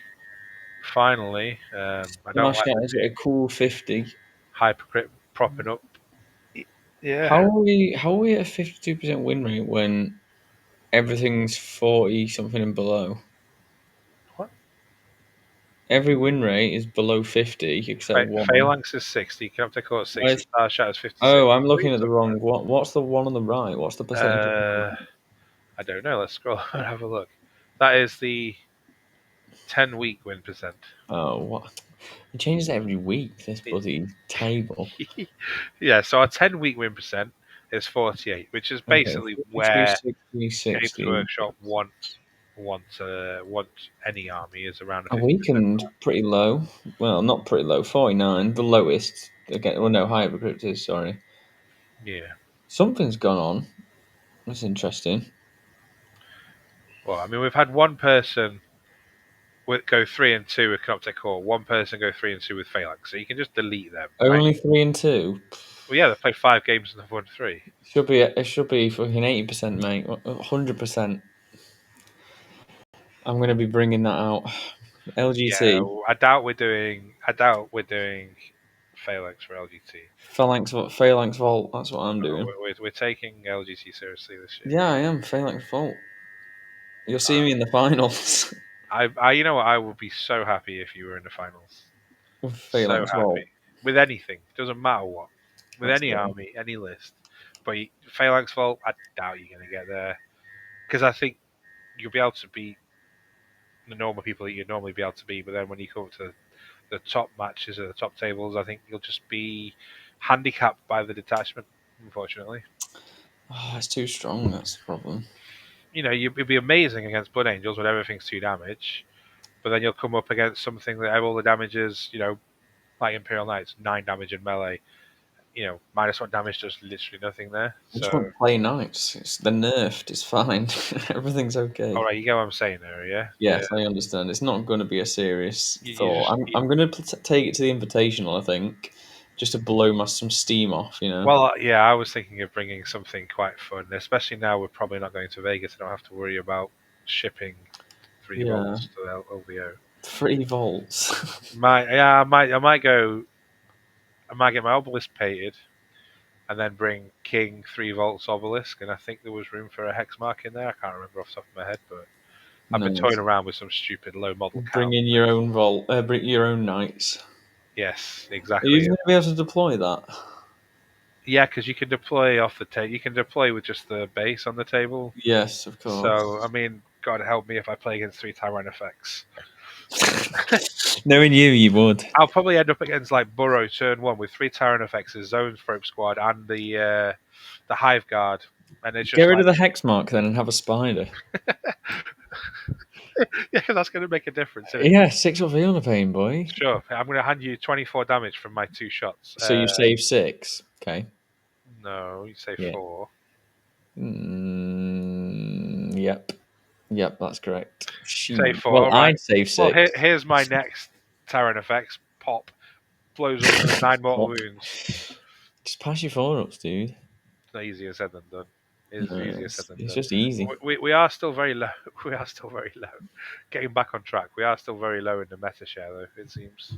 finally. I don't Smash like that the is a cool 50. hypocrite propping up. Yeah. How are we at a 52% win rate when everything's 40 something and below? What? Every win rate is below 50 except one. Phalanx is 60. Captain Court 60. Where's, Star Shatter is 56. oh, I'm What are you looking at the talking wrong. What's the one on the right? What's the percentage of the about? right? I don't know. Let's scroll and have a look. That is the 10-week win percent. Oh, what? It changes every week, this bloody table. Yeah, so our 10-week win percent is 48, which is Okay, basically 42, where 60, Games 60. Workshop want any army is around a A 50% weekend mark. pretty low. Well, not pretty low. 49, the lowest. Again, well, no, Hypercrypt is, sorry. Yeah. Something's gone on. That's interesting. Well, I mean, we've had one person go 3-2 with Canoptek Core, one person go 3-2 with Phalanx, so you can just delete them, right? Only 3 and 2. Well, yeah, they played 5 games and they've won three. It should be fucking 80%, mate. 100%. I'm gonna be bringing that out. Yeah, LGT. I doubt we're doing Phalanx for LGT. Phalanx Vault. That's what I'm No, doing. we're taking LGT seriously this year. Yeah, I am Phalanx Vault. You'll see Uh, me in the finals you know what? I would be so happy if you were in the finals. with So Phalanx happy Vault. with anything. Doesn't matter what. With That's any the army, any list. But Phalanx Vault, I doubt you're going to get there because I think you'll be able to beat the normal people that you'd normally be able to beat. But then when you come to the top matches at the top tables, I think you'll just be handicapped by the detachment. Unfortunately, Oh, it's too strong. That's the problem. you'd be amazing against Blood Angels when everything's 2 damage. But then you'll come up against something that all the damage is, like Imperial Knights, 9 damage in melee. -1 damage does literally nothing there. I just So, want to play knights. They're nerfed. It's fine. Everything's all okay. right, you get what I'm saying there, yeah, yeah. Yes, I understand. It's not going to be a serious You thought. just I'm going to take it to the Invitational, I think, just to blow some steam off. well, yeah. I was thinking of bringing something quite fun, especially now we're probably not going to Vegas. I don't have to worry about shipping three Yeah. volts to the LVO. 3 volts. Yeah, I might go. I might get my obelisk painted and then bring King 3 volts obelisk, and I think there was room for a hex mark in there. I can't remember off the top of my head, but I've been toying Nice. around with some stupid low model Bring count in your things. own vault. Bring your own knights. Yes, Are you exactly. even going to be able to deploy that? Yeah, because you can deploy off the table. You can deploy with just the base on the table. Yes, of So, I course. mean, God help me if I play against 3 Tyrant effects. Knowing you, you would. I'll probably end up against like Burrow turn one with three Tyrant effects, a Zone Thrope squad, and the Hive Guard, and it's Get just rid of like the hex mark then and have a spider. yeah, that's going to make a difference, isn't it? Yeah, 6 of pain, boy. Sure, I'm going to hand you 24 damage from my two shots. So you save 6. Okay. No, you say Yeah. four. Yep. Yep, that's correct. Say She. four. Well, All right. I'd save Well, 6. here's my next Tyrant effects. Pop blows up for 9 mortal Pop. wounds. Just pass your 4-ups, dude. It's not easier said than done. It is No, easier said than it's done. just easy. We are still very low. We are still very low. Getting back on track. We are still very low in the meta share, though. It seems,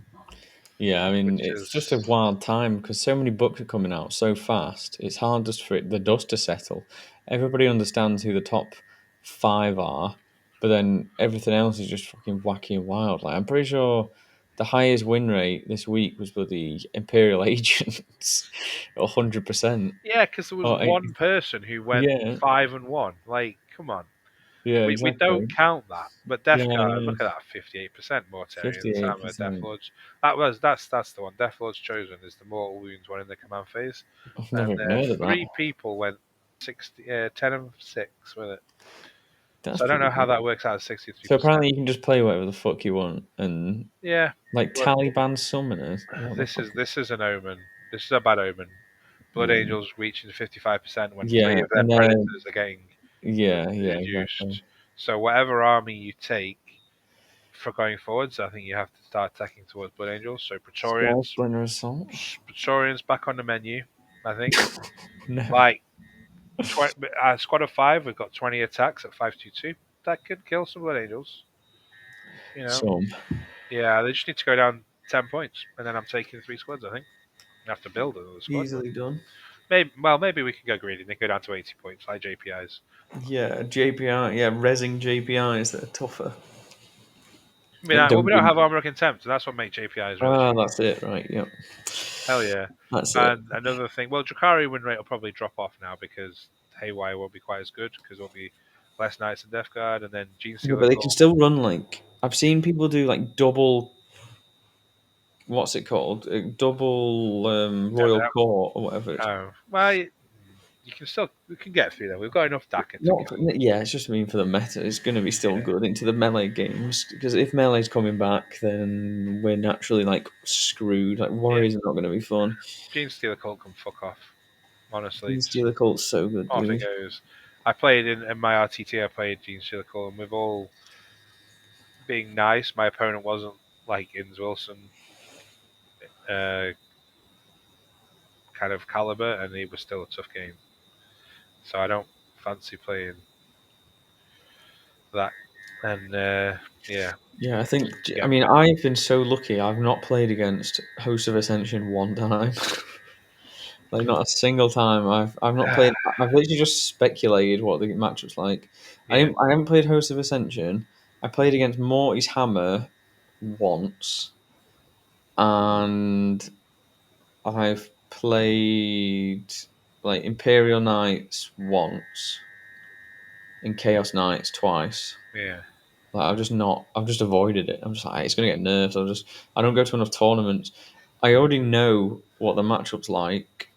Yeah, I mean, which it's just a is wild time because so many books are coming out so fast. It's hard just for the dust to settle. Everybody understands who the top 5 are, but then everything else is just fucking wacky and wild. Like, I'm pretty sure the highest win rate this week was with the Imperial Agents, 100%. yeah, because there was Oh, one person who went yeah, 5-1. Like, come on. yeah, We don't exactly. count that. But Yeah, Death I Guard, know. look at that, 58% Mortarians, Hammer, Death 58%. Lords. That's the one. Death Lord's Chosen is the mortal wounds one in the command phase, I've and never even heard of that. three people went 10 of 6 with it. That's So I don't pretty know how good. that works out as 63%. So apparently you can just play whatever the fuck you want and Yeah, like but Taliban summoners. What the this fuck? is an omen. This is a bad omen. Blood Yeah, Angels reaching 55% when three yeah, of their and then predators are getting yeah, exactly. reduced. So whatever army you take for going forwards, I think you have to start attacking towards Blood Angels. So Sky Splinter Assault. Praetorians back on the menu. I think No, like 20, squad of five, we've got 20 attacks at 522. That could kill some Blood Angels. You know, some yeah, they just need to go down 10 points, and then I'm taking three squads. I think I have to build another squad, but easily done. maybe we can go greedy and go down to 80 points like JPIs. Yeah, JPI. Yeah, resing JPIs that are tougher. I mean, Like well, we don't Duncan. have armor of contempt, and that's what makes JPIs really Ah, cheap. that's it. Right. Yep. Hell yeah. That's it. And another thing, well, Drakari win rate will probably drop off now because Haywire won't be quite as good because there'll be less Knights and Death Guard, and then Gene Yeah, Stealer but they can Call. still run like I've seen people do like double. What's it called? Double Yeah, Royal Court or whatever it's. well, we can get through that. We've got enough DACA to Not go. for, yeah, it's just for the meta. It's going to be still Yeah, good into the melee games because if melee's coming back, then we're naturally like screwed. Like yeah. warriors are not going to be fun. Gene Stealer Call can fuck off. Honestly, Gene just Stealer Cult's so good, off it dude. goes. I played in my RTT. I played Gene Stealer Call, and with all being nice, my opponent wasn't like Inns Wilson uh, kind of caliber, and he was still a tough game. So I don't fancy playing that. And yeah, Yeah, I think. I get mean, I've been so lucky. I've not played against Host of Ascension one time. Like not a single time. I've not played. I've literally just speculated what the matchup's like. yeah, I haven't played Host of Ascension. I played against Morty's Hammer once, and I've played like Imperial Knights once and Chaos Knights twice. yeah. Like I've just not, I've just avoided it. I'm just like, it's gonna get nerfed. I don't go to enough tournaments. I already know what the matchup's like,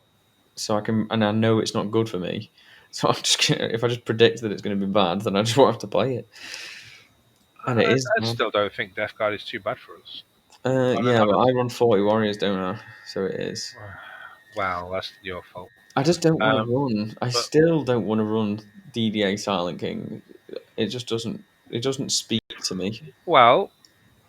so I can, and I know it's not good for me. So I'm just gonna, if I just predict that it's gonna be bad, then I just won't have to play it. And it is I bad. still don't think Death Guard is too bad for us. Yeah, but I Honestly, run 40 warriors, don't I? So it is. wow, that's your fault. I just don't want to Um, run. I but still don't want to run DDA Silent King. It just doesn't. It doesn't speak to me. well,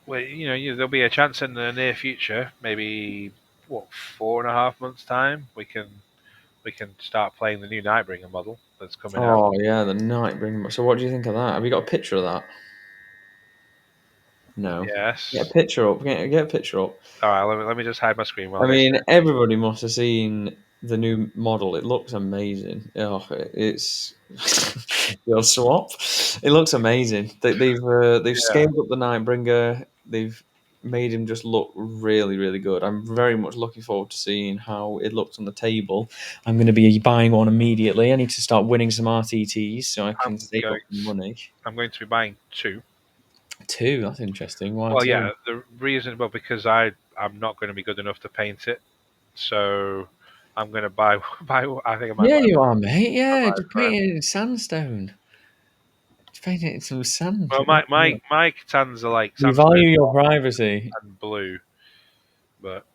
there'll be a chance in the near future, maybe what 4.5 months time, we can start playing the new Nightbringer model that's coming out. Oh yeah, the Nightbringer. So what do you think of that? Have you got a picture of that? No. Get a Yes. picture up. Get a picture up. All right. Let me just hide my screen while I they say mean, anything. everybody must have seen the new model. It looks amazing. Oh, it's your swap. It looks amazing. They've Yeah. scaled up the Nightbringer. They've made him just look really, really good. I'm very much looking forward to seeing how it looks on the table. I'm going to be buying one immediately. I need to start winning some RTTs so I I'm can save going. up some money. I'm going to be buying two. Two. That's interesting. Why Well, yeah, two? the reason, well, because I'm not going to be good enough to paint it, so I'm going to buy buy. I think I might Yeah, buy you are, mate. a Yeah, buy just for paint him. it in sandstone. Just paint it in some sand. Well, It might work. my Catans are like We sandstone value your privacy. and blue, but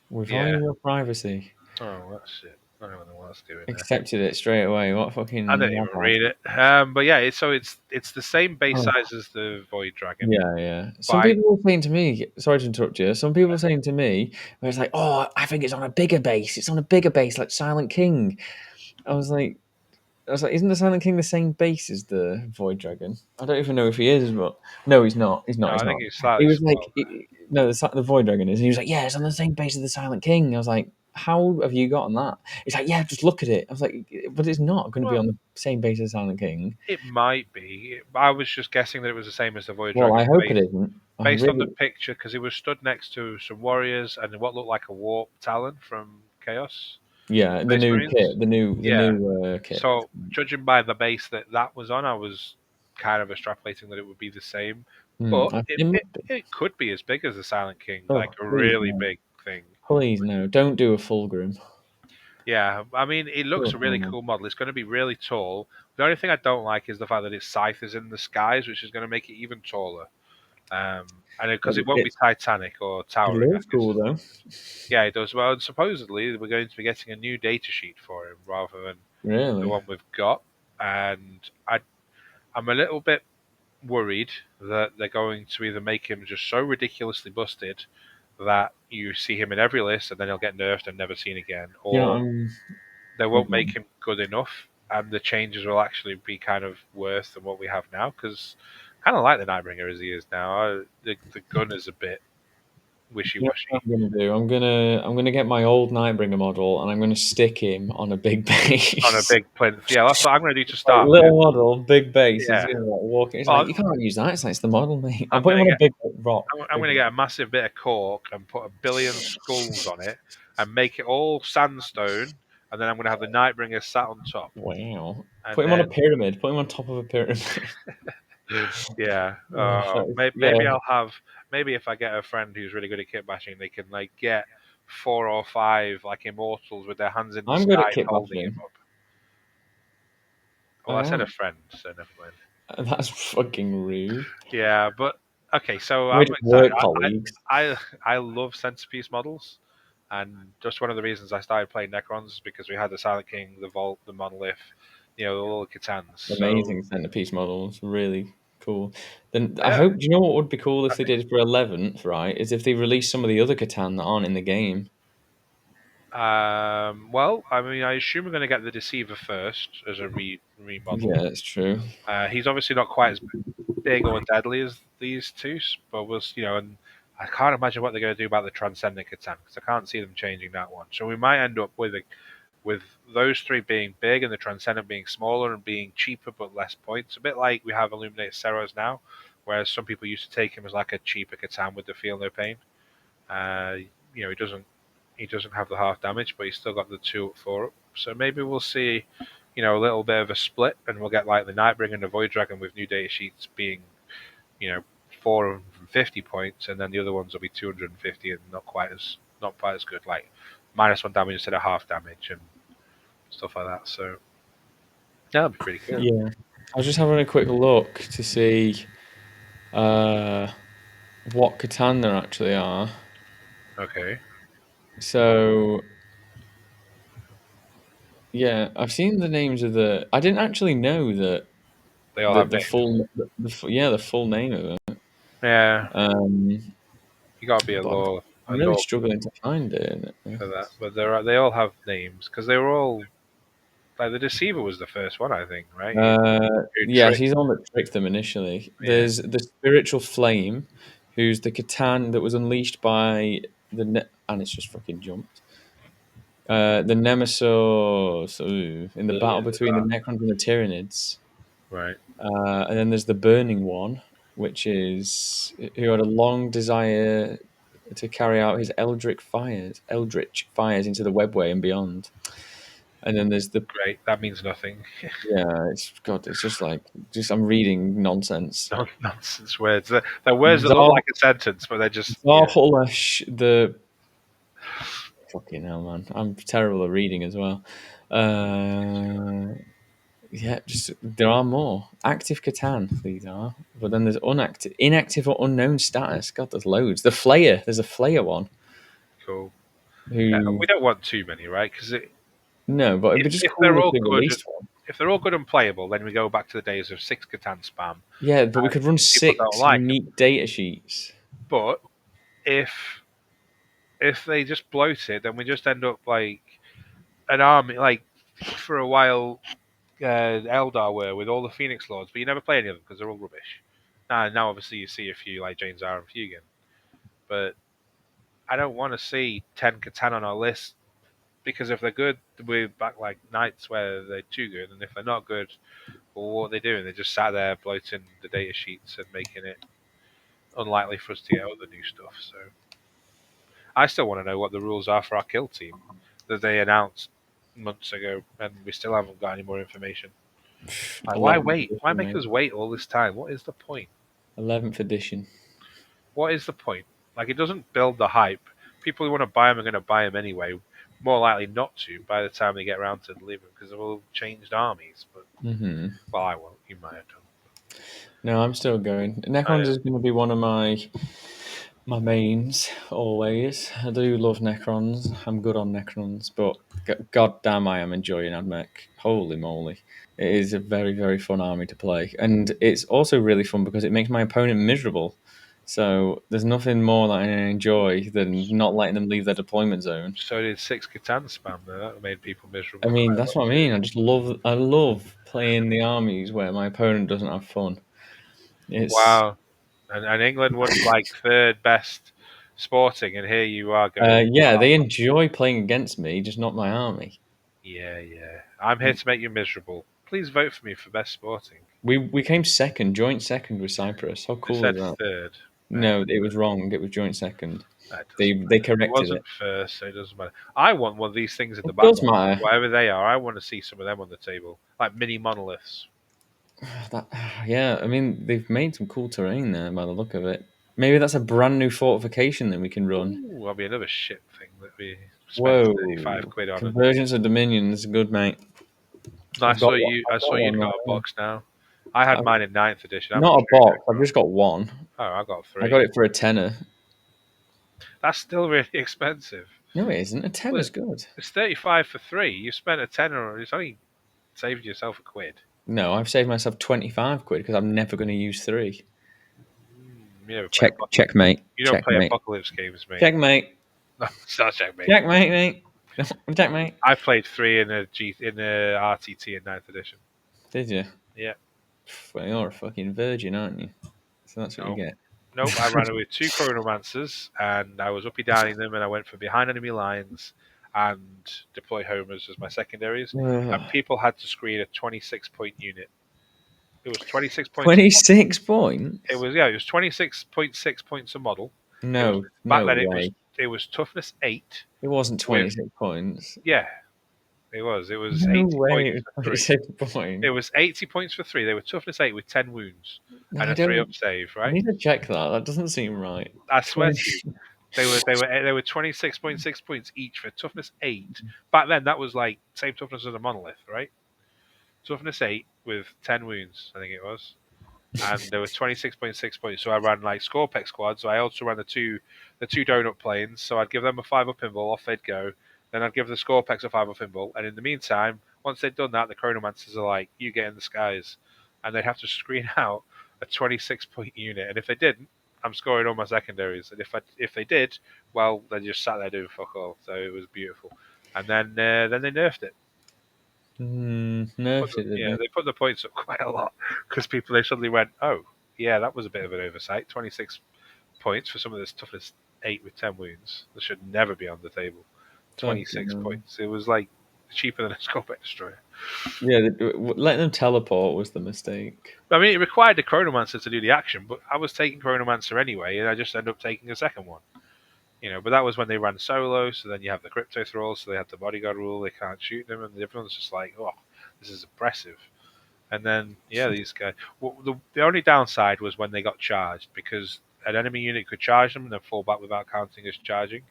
We yeah. value your privacy. Oh, that's it. I don't know what's doing there. Accepted it straight away. What I fucking didn't even knobhead. read it. But yeah, it's the same base Oh, size as the Void Dragon. yeah, yeah. But Some people were saying to me, sorry to interrupt you. Some people were saying to me, where it's like, oh, I think it's on a bigger base. It's on a bigger base, like Silent King. I was like, isn't the Silent King the same base as the Void Dragon? I don't even know if he is, but no, he's not. He's not. no, He's I think not. it's He slightly was like, smaller. no, the Void Dragon is. And he was like, yeah, it's on the same base as the Silent King. I was like, how have you gotten that? He's like, yeah, just look at it. I was like, but it's not going to be Well, on the same base as Silent King. it might be. I was just guessing that it was the same as the Void Well, Dragon I hope it based isn't. I based on the really, picture because he was stood next to some warriors and what looked like a warp talon from Chaos yeah, the Space new Marines. kit, the Yeah. new kit. So judging by the base that was on, I was kind of extrapolating that it would be the same, Hmm, but it might be. it could be as big as the Silent King, like Oh, a please really no. big thing. Please no. Don't do a Fulgrim. Yeah, I mean, it looks Oh, a really no. cool model. It's going to be really tall. The only thing I don't like is the fact that its scythe is in the skies, which is going to make it even taller. And because it won't be Titanic or It towering, I looks cool guess. though. Yeah, it does. Well, and supposedly we're going to be getting a new data sheet for him rather than the Really? one we've got. And I'm a little bit worried that they're going to either make him just so ridiculously busted that you see him in every list and then he'll get nerfed and never seen again, You know, or they oh, won't go make on. him good enough and the changes will actually be kind of worse than what we have now. Because kind of like the Nightbringer as he is now. The gun is a bit wishy You know what washy I'm gonna do? I'm gonna get my old Nightbringer model and I'm gonna stick him on a big on a base. big plinth. Yeah, that's what I'm going to do to Like start with. little model, big base. He's Yeah. gonna like walking. It's like Well, you can't use that. It's like it's the model, mate. I'll I'm put going him to on a get big rock. I'm Big going to rock. get a massive bit of cork and put a billion skulls on it and make it all sandstone, and then I'm going to have the Nightbringer sat on top, Wow. and Put him on a then pyramid. Put him on top of a pyramid. yeah, Oh, yeah. maybe I'll have maybe if I get a friend who's really good at kit bashing, they can like get 4 or 5 like immortals with their hands in the I'm good sky at kit holding him bashing. up. Well, I I said a am. friend, so never mind. That's fucking rude. Yeah, but okay, so We're I'm just excited. work colleagues. I love centerpiece models, and just one of the reasons I started playing Necrons is because we had the Silent King, the Vault, the Monolith, the little Kitans. So Amazing centerpiece models, really cool. Then I yeah, hope. Do you know what would be cool I if they think. did for 11th? Right, is if they released some of the other Catan that aren't in the game. Well, I mean, I assume we're going to get the Deceiver first as a remodel. Yeah, that's true. He's obviously not quite as big or deadly as these two, but and I can't imagine what they're going to do about the Transcendent Catan because I can't see them changing that one. So we might end up with those three being big and the Transcendent being smaller and being cheaper but less points. A bit like we have Illuminated Ceros now, whereas some people used to take him as like a cheaper Catan with the Feel No Pain. Uh, he doesn't have the half damage, but he's still got the 2 up 4 up. So maybe we'll see, a little bit of a split, and we'll get like the Nightbringer and the Void Dragon with new data sheets being, you know, 450 points, and then the other ones will be 250 and not quite as good, like -1 damage instead of half damage and stuff like that. So yeah, that'd be pretty cool. Yeah, I was just having a quick look to see uh, what Catan there actually are. Okay, So yeah, I've seen the names of the. I didn't actually know that they all have the names. full yeah the full name of it. Yeah, Um, you got to be a but I'm law a really law struggling to find it. for that. But they all have names because they were all like the Deceiver was the first one, I think, right? Who Yes, tricked. he's the one that tricked them initially. Yeah, There's the spiritual flame, who's the Catan that was unleashed by and it's just fucking jumped. The Nemesis in the battle between the Necrons and the Tyranids. right. And then there's the Burning One, which is who had a long desire to carry out his eldritch fires into the webway and beyond. And then there's the Great. That means nothing. yeah, it's God, it's just like just I'm reading nonsense. Nonsense words. They're words that look Zar like a sentence, but they're just yeah. Zarhulesh, the fucking hell, man. I'm terrible at reading as well. Uh, yeah, just there are more. Active Catan, these are. But then there's inactive or unknown status. God, there's loads. The Flayer, there's a Flayer one. Cool. Who We don't want too many, right? Because no, but it'd be just if cool they're if all they good, released one. if they're all good and playable, then we go back to the days of six Catan spam, Yeah, but we and could run people don't 6 like them. unique data sheets. But if they just bloat it, then we just end up like an army, like for a while, Eldar were with all the Phoenix Lords, but you never play any of them because they're all rubbish. Now obviously you see a few like James R and Fugan, but I don't want to see 10 Catan on our list because if they're good, we're back like Knights where they're too good, and if they're not good, well, what are they doing? They just sat there bloating the data sheets and making it unlikely for us to get other new stuff. So I still want to know what the rules are for our kill team that they announced months ago, and we still haven't got any more information. Like, why 11th wait? Why edition, make mate. us wait all this time? What is the point? 11th edition. What is the point? Like, it doesn't build the hype. People who want to buy them are going to buy them anyway. More likely not to by the time they get around to deliver them because they've all changed armies. But Hmm. well, I won't. You might have done. No, I'm still going. Oh, Necrons yeah. is going to be one of my mains always. I do love Necrons. I'm good on Necrons, but god damn, I am enjoying AdMech. Holy moly. It is a very, very fun army to play. And it's also really fun because it makes my opponent miserable. So there's nothing more that I enjoy than not letting them leave their deployment zone. So did six Catan spam there. That made people I miserable mean, quite a that's lot what I too. mean. I love playing the armies where my opponent doesn't have fun. It's Wow. And England won like third best sporting, and here you are going, yeah, they enjoy playing against me, just not my army. yeah, yeah. I'm here to make you miserable. Please vote for me for best sporting. We came second, joint second with Cyprus. How It cool said is that? third. No, it was wrong. It was joint second. That They doesn't they matter. It corrected wasn't it. first, so it doesn't matter. I want one of these things at the It back, does matter. whatever they are. I want to see some of them on the table, like mini monoliths. That, yeah, I mean they've made some cool terrain there by the look of it. Maybe that's a brand new fortification that we can run. Ooh, that'll be another shit thing that we spent 35 Whoa! quid on. And Convergence of Dominion is good, mate. I I've got saw one. you. I I've saw got you'd one got right a there. box now. I had I've, mine in ninth edition. How much not a trade box. I I've got? just got one. Oh, I got I got three. it for a tenner. That's still really expensive. No, it isn't. A tenner's Look, good. it's 35 for three. You spent a tenner. It's only saved yourself a quid. No, I've saved myself 25 quid because I'm never going to use three. You never play. Checkmate. You don't play Checkmate. apocalypse games, mate. Checkmate. No, it's not checkmate. Checkmate, mate. Checkmate. I played three in a RTT in ninth edition. Did you? Yeah. Well, you're a fucking virgin, aren't you? So that's what you No. get. Nope. I ran with two chronomancers, and I was uppy downing them, and I went for behind enemy lines and deploy homers as my secondaries. And Ugh. people had to screen a 26-point unit. It was 26 points. 26 It points? was yeah. It was 26.6 points a model. It was No, back no then. way. It was toughness 8 It wasn't with 26 points. yeah. It was. It was No 80 way it points was for three. 26 It points. was 80 points for three. They were toughness 8 with 10 wounds No, and I a 3 don't. up save. I Right. need to check that. That doesn't seem right. I swear 20. to you, they were 26.6 points each for toughness 8. Back then, that was like same toughness as a monolith, right? Toughness 8 with 10 wounds. I think it was. And there were 26.6 points. So I ran like Scorpex squads. So I also ran the two donut planes. So I'd give them a 5 up pinball, off they'd go. Then I'd give the Scorpex a 5 up pinball. And in the meantime, once they'd done that, the Chronomancers are like, you get in the skies. And they'd have to screen out a 26-point unit. And if they didn't, I'm scoring all my secondaries. And if they did, well, they just sat there doing fuck all. So it was beautiful. And then they nerfed it. Nerfed it, did Yeah, they? they put the points up quite a lot because people they suddenly went, oh, yeah, that was a bit of an oversight. 26 points for some of this toughest 8 with 10 wounds. That should never be on the table. Fucking 26 hell. points. It was like cheaper than a Scorpion Destroyer. Yeah, letting them teleport was the mistake. I mean, it required the Chronomancer to do the action, but I was taking Chronomancer anyway, and I just ended up taking a second one. But that was when they ran solo. So then you have the crypto thrall, so they had the bodyguard rule. They can't shoot them, and everyone's just like, oh, this is oppressive. And then yeah, these guys. Well, the only downside was when they got charged because an enemy unit could charge them and then fall back without counting as charging.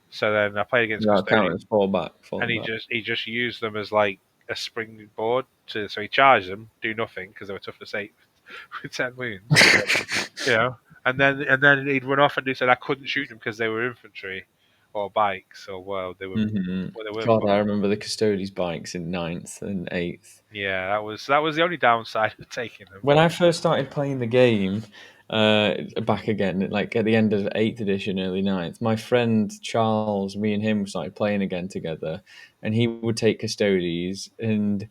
So then I played against Yeah, Custodian, count as fall back, and fall back. he just used them as like a springboard to. So he charged them, do nothing because they were toughness 8 with 10 wounds, you know. And then he'd run off and he said I couldn't shoot them because they were infantry or bikes or well they weren't God, I books. remember the Custodes bikes in ninth and eighth. Yeah, that was the only downside of taking them. When I first started playing the game, back again, like at the end of eighth edition, early ninth, my friend Charles, me and him started playing again together, and he would take Custodes, and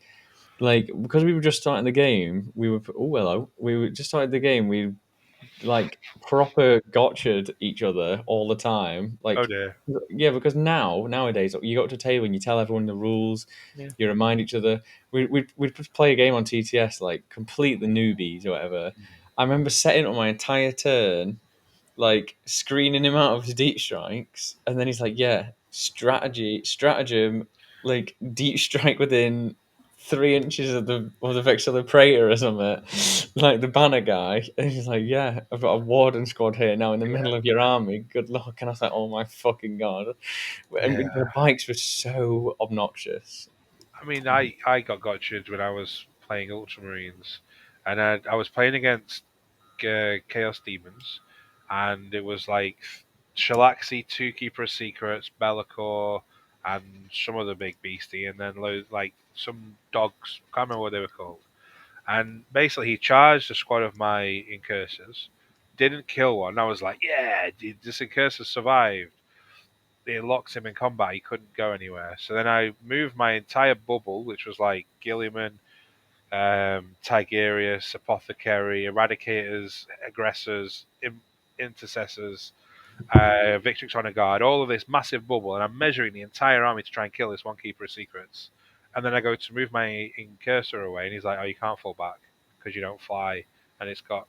like because we were just starting the game, we were oh hello, we were just started the game, we like proper gotcha'd each other all the time. Oh Like, dear. yeah, because nowadays you go to a table and you tell everyone the rules, Yeah. you remind each other. We'd just play a game on TTS, like complete the newbies or whatever. I remember setting up my entire turn, like screening him out of his deep strikes, and then he's like, "Yeah, stratagem, like deep strike within 3 inches of the Vexilla Praetor or something, like the banner guy." And he's like, "Yeah, I've got a warden squad here now in the Yeah. middle of your army. Good luck." And I was like, "Oh my fucking god!" And Yeah. the bikes were so obnoxious. I mean, I got gotcha'd when I was playing Ultramarines, and I was playing against Chaos Demons, and it was like Shalaxi, Two Keeper of Secrets, Be'lakor, and some other big beastie, and then like some dogs. Can't remember what they were called. And basically, he charged a squad of my incursors, didn't kill one. I was like, yeah, this incursor survived. It locks him in combat. He couldn't go anywhere. So then I moved my entire bubble, which was like Gilliman, Tigerius, Apothecary, Eradicators, Aggressors, Intercessors, Victrix Honor Guard, all of this massive bubble, and I'm measuring the entire army to try and kill this one Keeper of Secrets. And then I go to move my Incursor away, and he's like, "Oh, you can't fall back because you don't fly." And it's got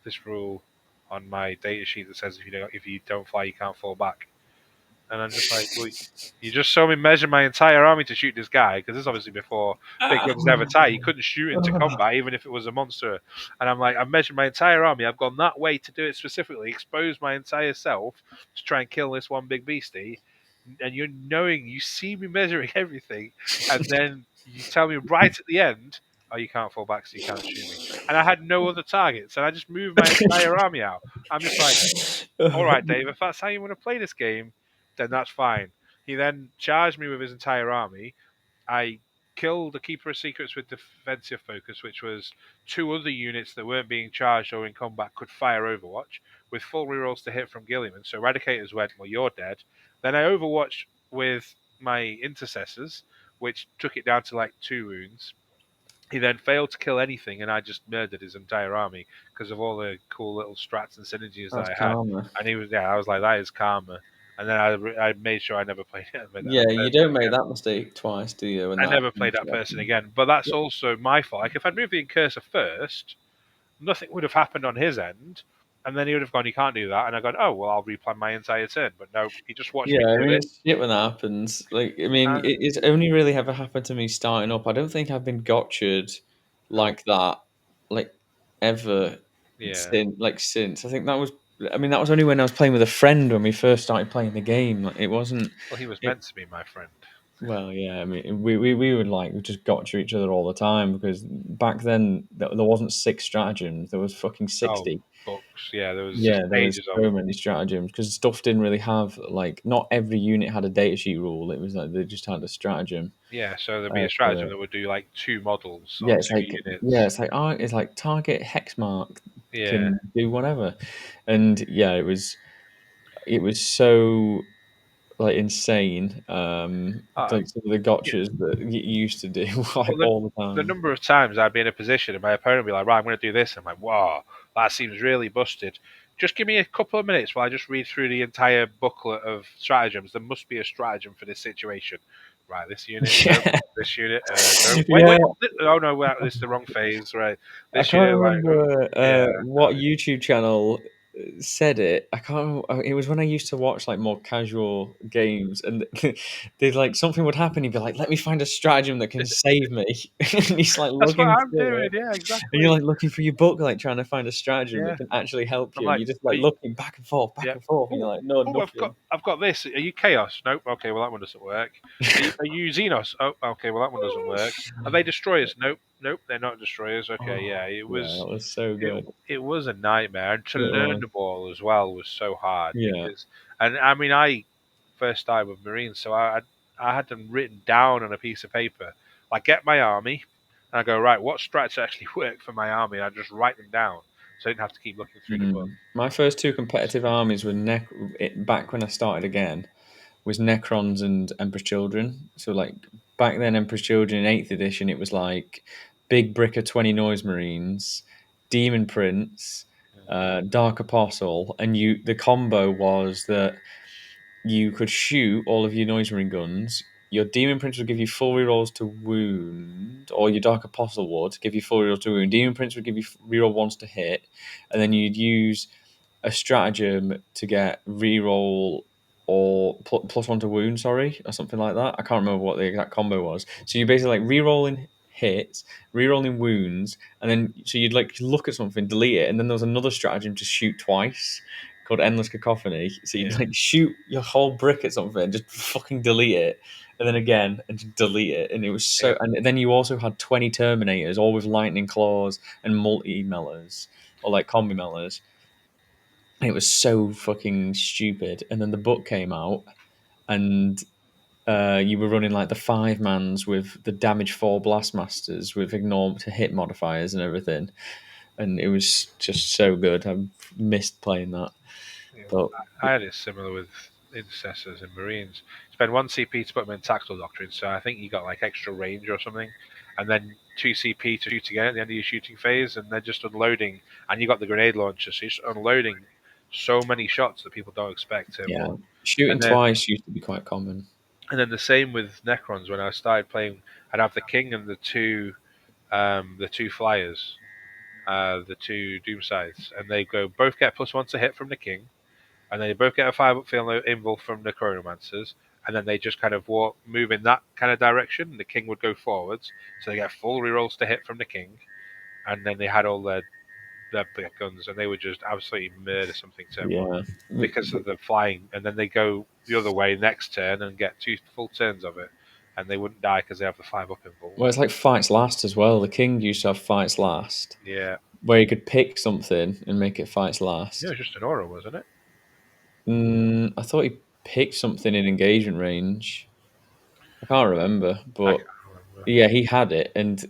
this rule on my data sheet that says if you don't fly, you can't fall back. And I'm just like, well, you just saw me measure my entire army to shoot this guy, because this is obviously before big guns never tie. You couldn't shoot into combat, even if it was a monster. And I'm like, I've measured my entire army. I've gone that way to do it specifically, expose my entire self to try and kill this one big beastie. And you see me measuring everything, and then you tell me right at the end, oh, you can't fall back, so you can't shoot me. And I had no other targets, and I just moved my entire army out. I'm just like, all right, Dave, if that's how you want to play this game, then that's fine. He then charged me with his entire army. I killed the Keeper of Secrets with defensive focus, which was two other units that weren't being charged or in combat could fire Overwatch with full rerolls to hit from Gilliman. So Eradicators went, well, you're dead. Then I Overwatched with my Intercessors, which took it down to like 2 wounds. He then failed to kill anything, and I just murdered his entire army because of all the cool little strats and synergies that That's I had. karma. And he was, yeah, I was like, that is karma. And then I made sure I never played that Yeah, you person don't make again. that mistake twice, do you? When I that never played happens, that person again. But that's also my fault. Like if I'd moved the Incursor first, nothing would have happened on his end. And then he would have gone, you can't do that. And I gone, oh, well, I'll replan my entire turn. But no, he just watched Yeah, me I do mean it. it's shit when that happens. Like, I mean, And it's only really ever happened to me starting up. I don't think I've been gotcha'd oh, like that, like ever yeah. since. I think that was. I mean, that was only when I was playing with a friend when we first started playing the game. Like, it wasn't. Well, he was It meant to be my friend. well, yeah. I mean, we would like we just gotcha each other all the time because back then there wasn't six stratagems. There was fucking Oh, 60. books. Yeah, there was just Yeah, there was pages of so them. many stratagems because stuff didn't really have like not every unit had a datasheet rule. It was like they just had a stratagem Yeah, so there'd be a for stratagem it. that would do like 2 models Yeah, or it's two like yeah, units. it's like target hex mark Yeah. can do whatever, and yeah, it was so like insane. Uh, Like some of the yeah. gotchas that you used to do Well, like all the the time. number of times I'd be in a position and my opponent would be like, right, I'm going to do this. I'm like, wow, that seems really busted. Just give me a couple of minutes while I just read through the entire booklet of stratagems. There must be a stratagem for this situation. Right, this unit, no. Yeah, This unit, no. Wait, yeah. wait. Oh, no, this is the wrong phase. Right. I This can't unit, like, remember yeah. what YouTube channel. said it. I can't. It was when I used to watch like more casual games, and they'd like something would happen. He'd be like, "Let me find a stratagem that can save me," and he's like That's what looking I'm through doing. it, Yeah, and you're exactly. like looking for your book, like trying to find a stratagem that Yeah. can actually help I'm you, and like, you're just are like you, looking back yeah. and forth, and Oh, you're like, "No, oh, nothing." I've got this. Are you Chaos? Nope. Okay, well that one doesn't work. Are you Xenos? Oh, okay, well that one doesn't work. Are they destroyers? Nope, nope, they're not destroyers. Okay, Oh, yeah, yeah, that was so it good. it was a nightmare, and to It learn was. them all as well was so hard Yeah. because, and I mean, I first started with Marines, so I had them written down on a piece of paper. Like get my army, and I go right. What strats actually work for my army? And I just write them down, so I didn't have to keep looking through the book. My first two competitive armies were back when I started again was Necrons and Emperor's Children. So like back then, Emperor's Children in Eighth Edition, it was like Big Bricker 20 Noise Marines, Demon Prince, Dark Apostle, and you. The combo was that you could shoot all of your noise marine guns. Your demon prince would give you full rerolls to wound, or your dark apostle would give you full rerolls to wound. Demon prince would give you reroll ones to hit, and then you'd use a stratagem to get reroll or plus one to wound, sorry, or something like that. I can't remember what the exact combo was. So you basically like rerolling hits, rerolling wounds, and then so you'd like look at something, delete it, and then there was another stratagem to shoot twice called Endless Cacophony. So you'd Yeah, like shoot your whole brick at something, just fucking delete it, and then again and just delete it. And it was yeah, so. And then you also had 20 Terminators, all with lightning claws and multi mellers or like combi mellers. It was so fucking stupid. And then the book came out, and you were running like the five mans with the damage four blastmasters with ignore to hit modifiers and everything, and it was just so good. I missed playing that, yeah. but I had it similar with intercessors and marines. Spend one CP to put them in tactical doctrine, so I think you got like extra range or something, and then two CP to shoot again at the end of your shooting phase, and they're just unloading. And you got the grenade launcher, so you're just unloading so many shots that people don't expect to. yeah, But shooting and then twice used to be quite common. the same with Necrons. When I started playing, I'd have the king and the two flyers, the two doom scythes, and they go both get plus one to hit from the king, and then they both get a 5 up invul from the chronomancers, and then they just kind of move in that kind of direction. And the king would go forwards, so they get full rerolls to hit from the king, and then they had all their big guns, and they would just absolutely murder something turn one Yeah, because of the flying, and then they go the other way next turn and get two full turns of it, and they wouldn't die because they have the 5 up invul. well, it's like fights last as well. The king used to have fights last, Yeah, where you could pick something and make it fights yeah, it last. was just an aura, wasn't it? I thought he picked something in engagement range. I can't remember, I but can't remember. yeah, he had it. And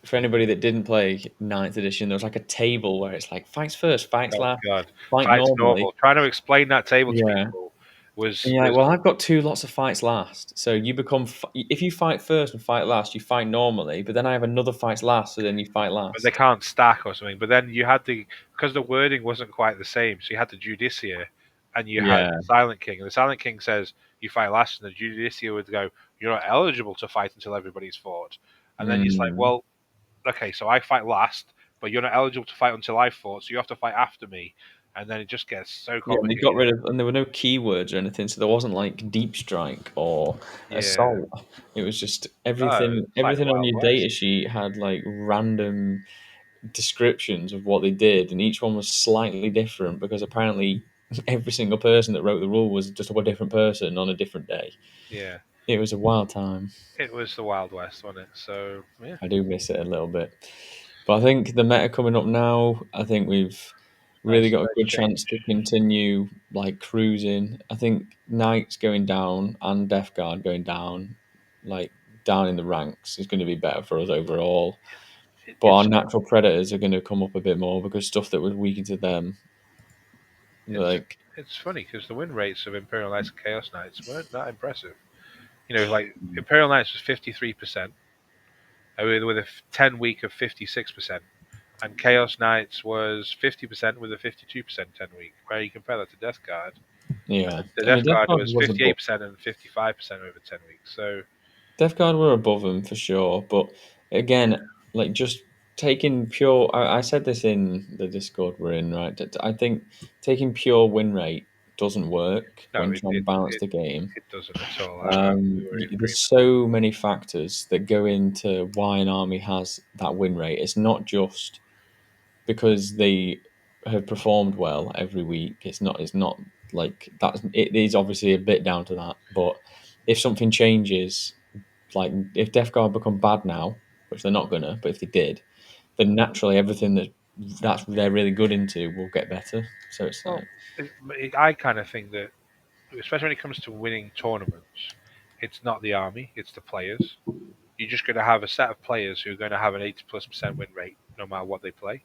for anybody that didn't play ninth edition, there was like a table where it's like fights first, fights Oh last, god, fight fights normally. normal. Trying to explain that table to Yeah. people And was you're like, was well, I've got two lots of fights last. So you become, if you fight first and fight last, you fight normally. But then I have another fights last, so then you fight but they last. can't stack or something. But then you had because the wording wasn't quite the same, so you had the Judicia and you had Yeah. the Silent King. And the Silent King says you fight last, and the Judicia would go, "You're not eligible to fight until everybody's fought." And then it's like, Mm. well, okay, so I fight last, but you're not eligible to fight until I fought, so you have to fight after me. And then it just gets so Yeah, and they got complicated. rid of, and there were no keywords or anything, so there wasn't like deep strike or Yeah, assault. It was just it's like the everything on Wild your data West. sheet had like random descriptions of what they did, and each one was slightly different because apparently every single person that wrote the rule was just a different person on a different day. Yeah, It was a wild time. it was the Wild West, wasn't it? So yeah, I do miss it a little bit. But I think the meta coming up now, I think we've really got a nice good chance to change. continue like cruising. I think Knights going down and Death Guard going down, like down in the ranks, is going to be better for us overall. But our It's natural predators are going to come up a bit more because stuff that was weaker to them, it's like it's funny because the win rates of Imperial Knights and Chaos Knights weren't that impressive. Like Imperial Knights was 53%, with a 10 week of 56%, and Chaos Knights was 50% with a 52% 10 week. Where you compare that to Death Guard, yeah. the I mean, Death Death Guard Guard was was above. 58% and 55% over 10 weeks. So Death Guard were above them for sure, but again, like just taking pure. I said this in the Discord we're in, right? I think taking pure win rate doesn't work No, when trying to balance the game. it doesn't at all. We were in There's agreement. so many factors that go into why an army has that win rate. It's not just because they have performed well every week. It's not like that. It is obviously a bit down to that, but if something changes, like if Death Guard become bad now, which they're not gonna, but if they did, then naturally everything that's they're really good into will get better. So it's Well, like, I kind of think that, especially when it comes to winning tournaments, it's not the army, it's the players. You're just going to have a set of players who are going to have an 80+% win rate no matter what they play.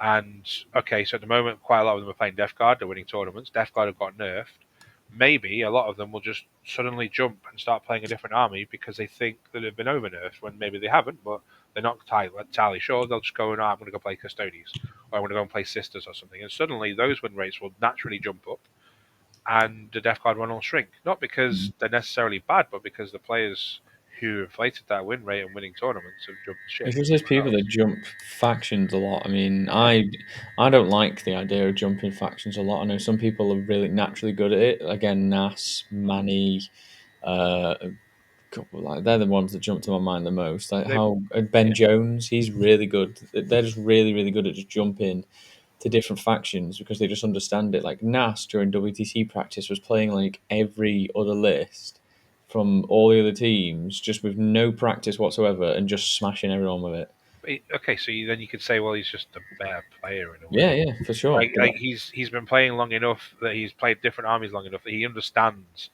And okay, so at the moment, quite a lot of them are playing Death Guard. They're winning tournaments. Death Guard have got nerfed. Maybe a lot of them will just suddenly jump and start playing a different army because they think that they've been over nerfed when maybe they haven't, but they're not entirely sure. They'll just go and, I'm going to go play Custodes, or I'm going to go and play Sisters or something. And suddenly those win rates will naturally jump up and the Death Guard one will shrink. Not because they're necessarily bad, but because the players who inflated that win rate and winning tournaments have jumped ship it's just those somewhere people that else. jump factions a lot. I mean, Yeah. I don't like the idea of jumping factions a lot. I know some people are really naturally good at it. Again, Nas, Manny, uh, couple like they're the ones that jump to my mind the most. Like They, how yeah. Ben Jones, he's really good. They're just really, really good at just jumping to different factions because they just understand it. Like Nas during WTC practice was playing like every other list from all the other teams, just with no practice whatsoever, and just smashing everyone with it. Okay, so then you could say, well, he's just a better player in a Yeah, way. yeah, for sure. Like he's been playing long enough that he's played different armies long enough that he understands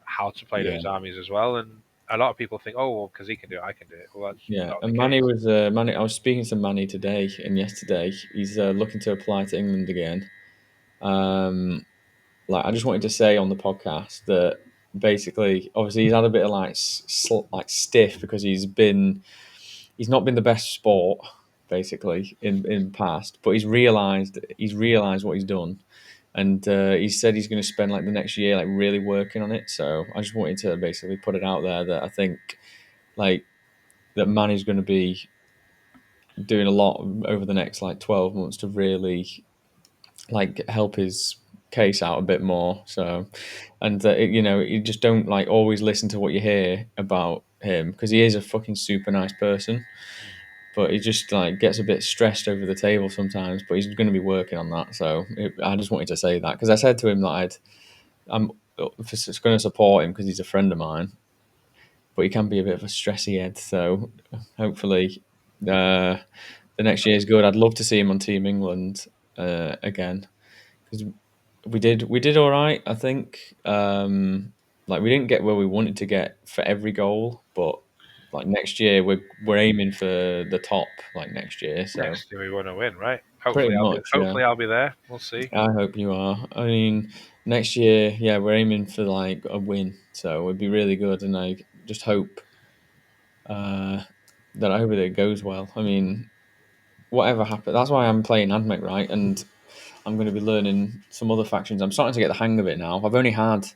how to play Yeah, those armies as well. And a lot of people think, oh, well, because he can do it, I can do it. Well, that's yeah. not the And Manny case. was Manny. I was speaking to Manny today and yesterday. He's looking to apply to England again. Um, like I just wanted to say on the podcast that basically, obviously, he's had a bit of like like stiff because he's not been the best sport basically in past, but he's realized what he's done, and he said he's going to spend like the next year like really working on it. So I just wanted to basically put it out there that I think like that Manny's going to be doing a lot over the next like 12 months to really like help his case out a bit more. So, and you just don't like always listen to what you hear about him because he is a fucking super nice person, but he just like gets a bit stressed over the table sometimes. But he's going to be working on that. So I just wanted to say that because I said to him that I'm just going to support him because he's a friend of mine, but he can be a bit of a stressy head. So hopefully. The next year is good. I'd love to see him on Team England again because we did all right. I think like we didn't get where we wanted to get for every goal, but like next year we're aiming for the top like next year. So Next year we want to win, right? pretty much, yeah. Hopefully I'll be there. We'll see. I hope you are. I mean, next year, yeah, we're aiming for like a win, so it'd be really good, and I just hope uh, that I hope that it goes well. I mean, whatever happens, that's why I'm playing Admech, right? And I'm going to be learning some other factions. I'm starting to get the hang of it now. I've only had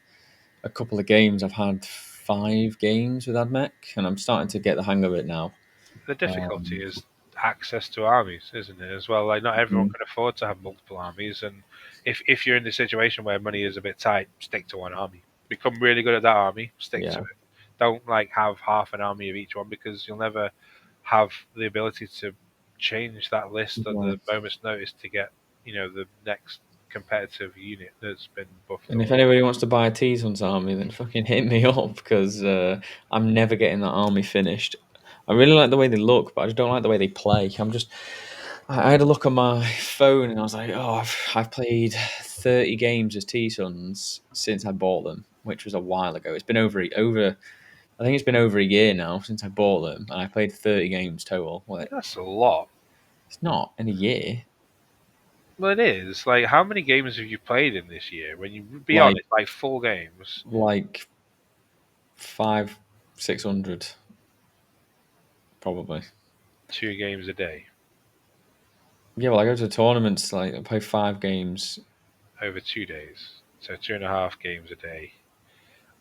a couple of games. I've had 5 games with Admech, and I'm starting to get the hang of it now. The difficulty Um, is access to armies, isn't it? As well, like not everyone mm, can afford to have multiple armies, and if you're in the situation where money is a bit tight, stick to one army. Become really good at that army. Stick to yeah, it. Don't like have half an army of each one because you'll never have the ability to change that list at yeah. the moment's notice to get the next competitive unit that's been buffed And up. if anybody wants to buy a T-Sons army, then fucking hit me up because I'm never getting that army finished. I really like the way they look, but I just don't like the way they play. I had a look on my phone and I was like, oh, I've played 30 games as T-Sons since I bought them, which was a while ago. It's been over. I think it's been over a year now since I bought them, and I played 30 games total. Well, That's a lot. it's not in a year. Well, it is. Like, how many games have you played in this year? When you be Like honest, like 4 games, like five, 600 probably. 2 games a day, Yeah, well, I go to tournaments. Like I play 5 games. over 2 days. So 2.5 games a day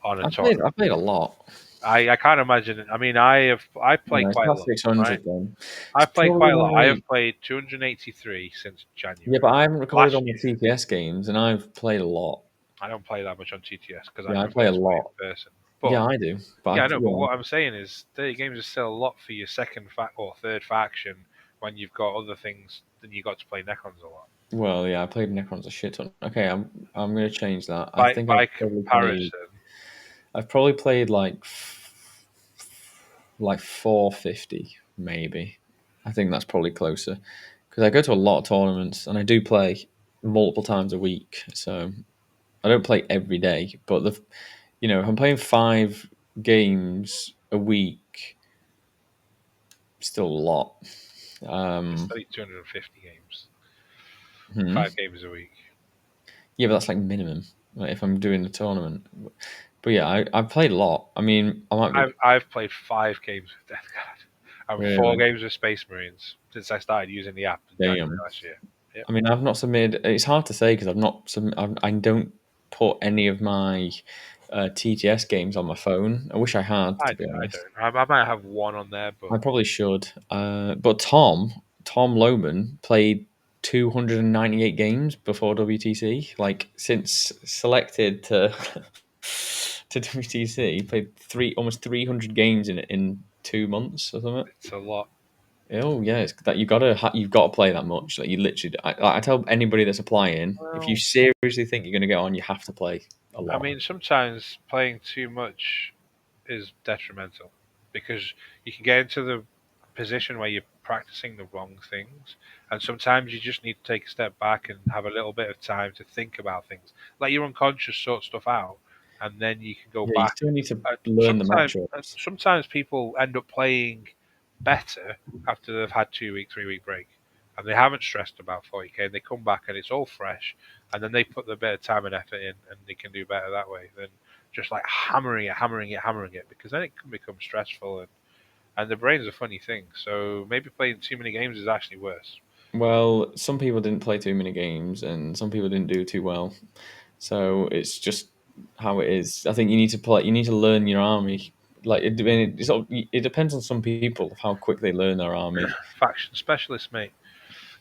on a I played. tournament. I played a lot. I can't imagine it. I mean, I play No, it's quite a past lot, right? 600 then. It's I've played quite probably a lot. I have like played 283 since yeah, but January I haven't recorded last all my year. TTS games, and I've played a lot. I don't play that much on TTS because I Yeah, I prefer play a to play lot. in person. Yeah, But I do. But yeah, I I've, know. But yeah, what I'm saying is, 30 games is still a lot for your second or third faction when you've got other things. Then you got to play Necrons a lot. well, yeah, I played Necrons a shit ton. Okay, I'm gonna change that. I By think by comparison, I've probably played like 450 maybe. I think that's probably closer because I go to a lot of tournaments and I do play multiple times a week. So I don't play every day, but if I'm playing 5 games a week, still a lot. it's Um, only 250 games, hmm. 5 games a week. Yeah, but that's like minimum. Like if I'm doing a tournament, but yeah, I've played a lot. I mean, I might be I've played 5 games with Death Guard and four really games with Space Marines since I started using the app in January damn. last year. Yep. I mean, I've not submitted. It's hard to say because I've not. I don't put any of my TTS games on my phone. I wish I had, to be I honest. don't. I might have one on there, I but probably should. But Tom Lohman played 298 games before WTC. Like since selected to to WTC, he played almost 300 games in 2 months or something. it's a lot. Oh yeah, it's that you've got to play that much. Like you literally, I tell anybody that's applying, if you Well, seriously think you're going to get on, you have to play a I lot. mean, sometimes playing too much is detrimental because you can get into the position where you're practicing the wrong things, and sometimes you just need to take a step back and have a little bit of time to think about things. Let your unconscious sort stuff out, and then you can go Yeah, you back. still need to learn the Sometimes, matchups. sometimes people end up playing better after they've had 2 week, 3 week break, and they haven't stressed about 40k. And they come back and it's all fresh, and then they put the bit of time and effort in, and they can do better that way than just like hammering it, hammering it, hammering it, because then it can become stressful, and the brain's a funny thing. So maybe playing too many games is actually worse. Well, some people didn't play too many games, and some people didn't do too well. So it's just how it is. I think you need to play. You need to learn your army. Like it depends on some people of how quick they learn their army. Faction specialist, mate.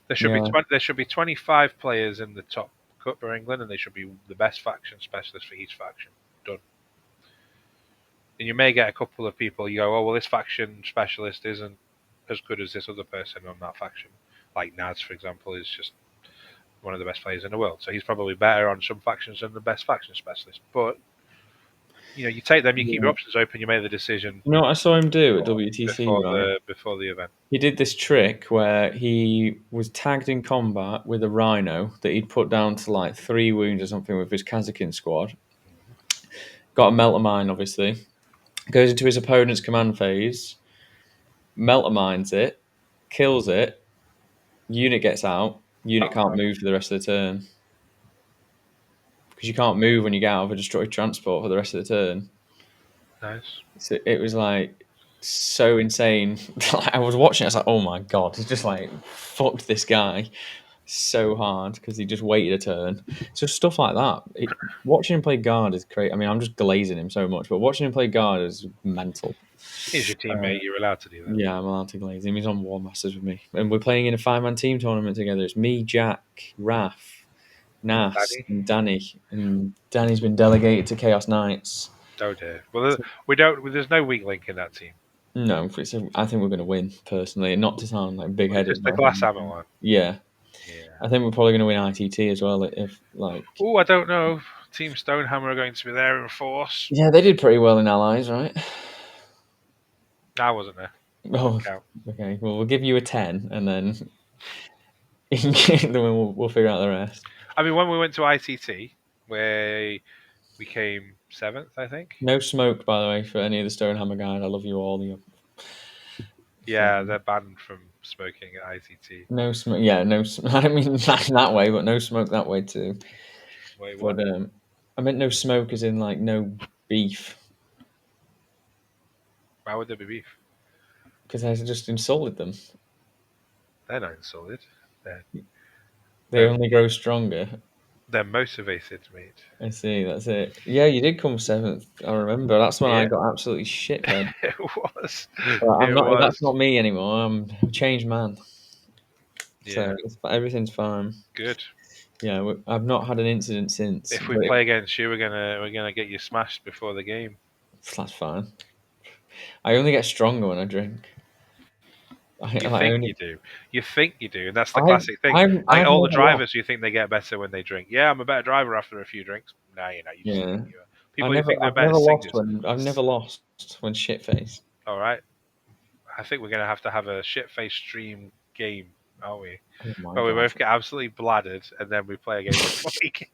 There should be Yeah, 20, there should be 25 players in the top cut for England, and they should be the best faction specialist for each faction. Done. And you may get a couple of people you go, oh well, this faction specialist isn't as good as this other person on that faction. Like Naz, for example, is just one of the best players in the world, so he's probably better on some factions than the best faction specialist. But you take them, you keep your yeah. options open, you make the decision You know what I saw him do at WTC, right? before the event. He did this trick where he was tagged in combat with a rhino that he'd put down to like 3 wounds or something with his Kazakin squad. Got a melter mine, obviously. Goes into his opponent's command phase, melter mines it, kills it. Unit gets out. Unit can't Oh, move for the rest of the turn because you can't move when you get out of a destroyed transport for the rest of the turn. nice. So it was like so insane. Like, I was watching. I was like, "Oh my god!" He's just like fucked this guy so hard because he just waited a turn. So stuff like that. Watching him play guard is crazy. I mean, I'm just glazing him so much, but watching him play guard is mental. He's your Uh, teammate. You're allowed to do that. yeah, I'm allowed to glaze him. He's on War Masters with me, and we're playing in a 5-man team tournament together. It's me, Jack, Raf, Nas, Daddy? and Danny. And Danny's been delegated to Chaos Knights. Oh dear. Well, we don't. There's no weak link in that team. No, I think we're going to win personally, and not to sound like Well, is big-headed, this but the glass hammer one? yeah, Yeah. I think we're probably going to win ITT as well. If like, Oh, I don't know. Team Stonehammer are going to be there in force. yeah, they did pretty well in Allies, right? I wasn't there. Doesn't Oh, count. okay. Well, we'll give you a 10, and then then we'll figure out the rest. I mean, when we went to ITT, where we came seventh, I think. No smoke, by the way, for any of the Stonehammer guys. I love you all. You Yeah, fucking they're banned from smoking at ITT. no smoke. Yeah, no. I don't mean that way, but no smoke that way too. Wait, what? But I meant no smoke as in like no beef Why would there be beef? because I just insulted them. They're not insulted. They're, They they're only grow stronger. They're motivated, mate. I see. That's it. Yeah, you did come seventh. I remember. That's when I Yeah, got absolutely shit fed. it was. But I'm It not. That's was. not me anymore. I'm a changed man. So Yeah, everything's fine. good. Yeah, I've not had an incident since, If we but play against you, we're gonna get you smashed before the game. that's fine. I only get stronger when I drink. You I think only. you do. You think you do, and that's the classic thing. Like I've all the never lost. drivers, you think they get better when they drink. Yeah, I'm a better driver after a few drinks. No, you're not. You just think Yeah, you are. People who think they're better singers. I've never lost when shit faced. All right. I think we're gonna have a shit face stream game, aren't we? Oh my Where we god! both get absolutely bladdered, and then we play a game before we get.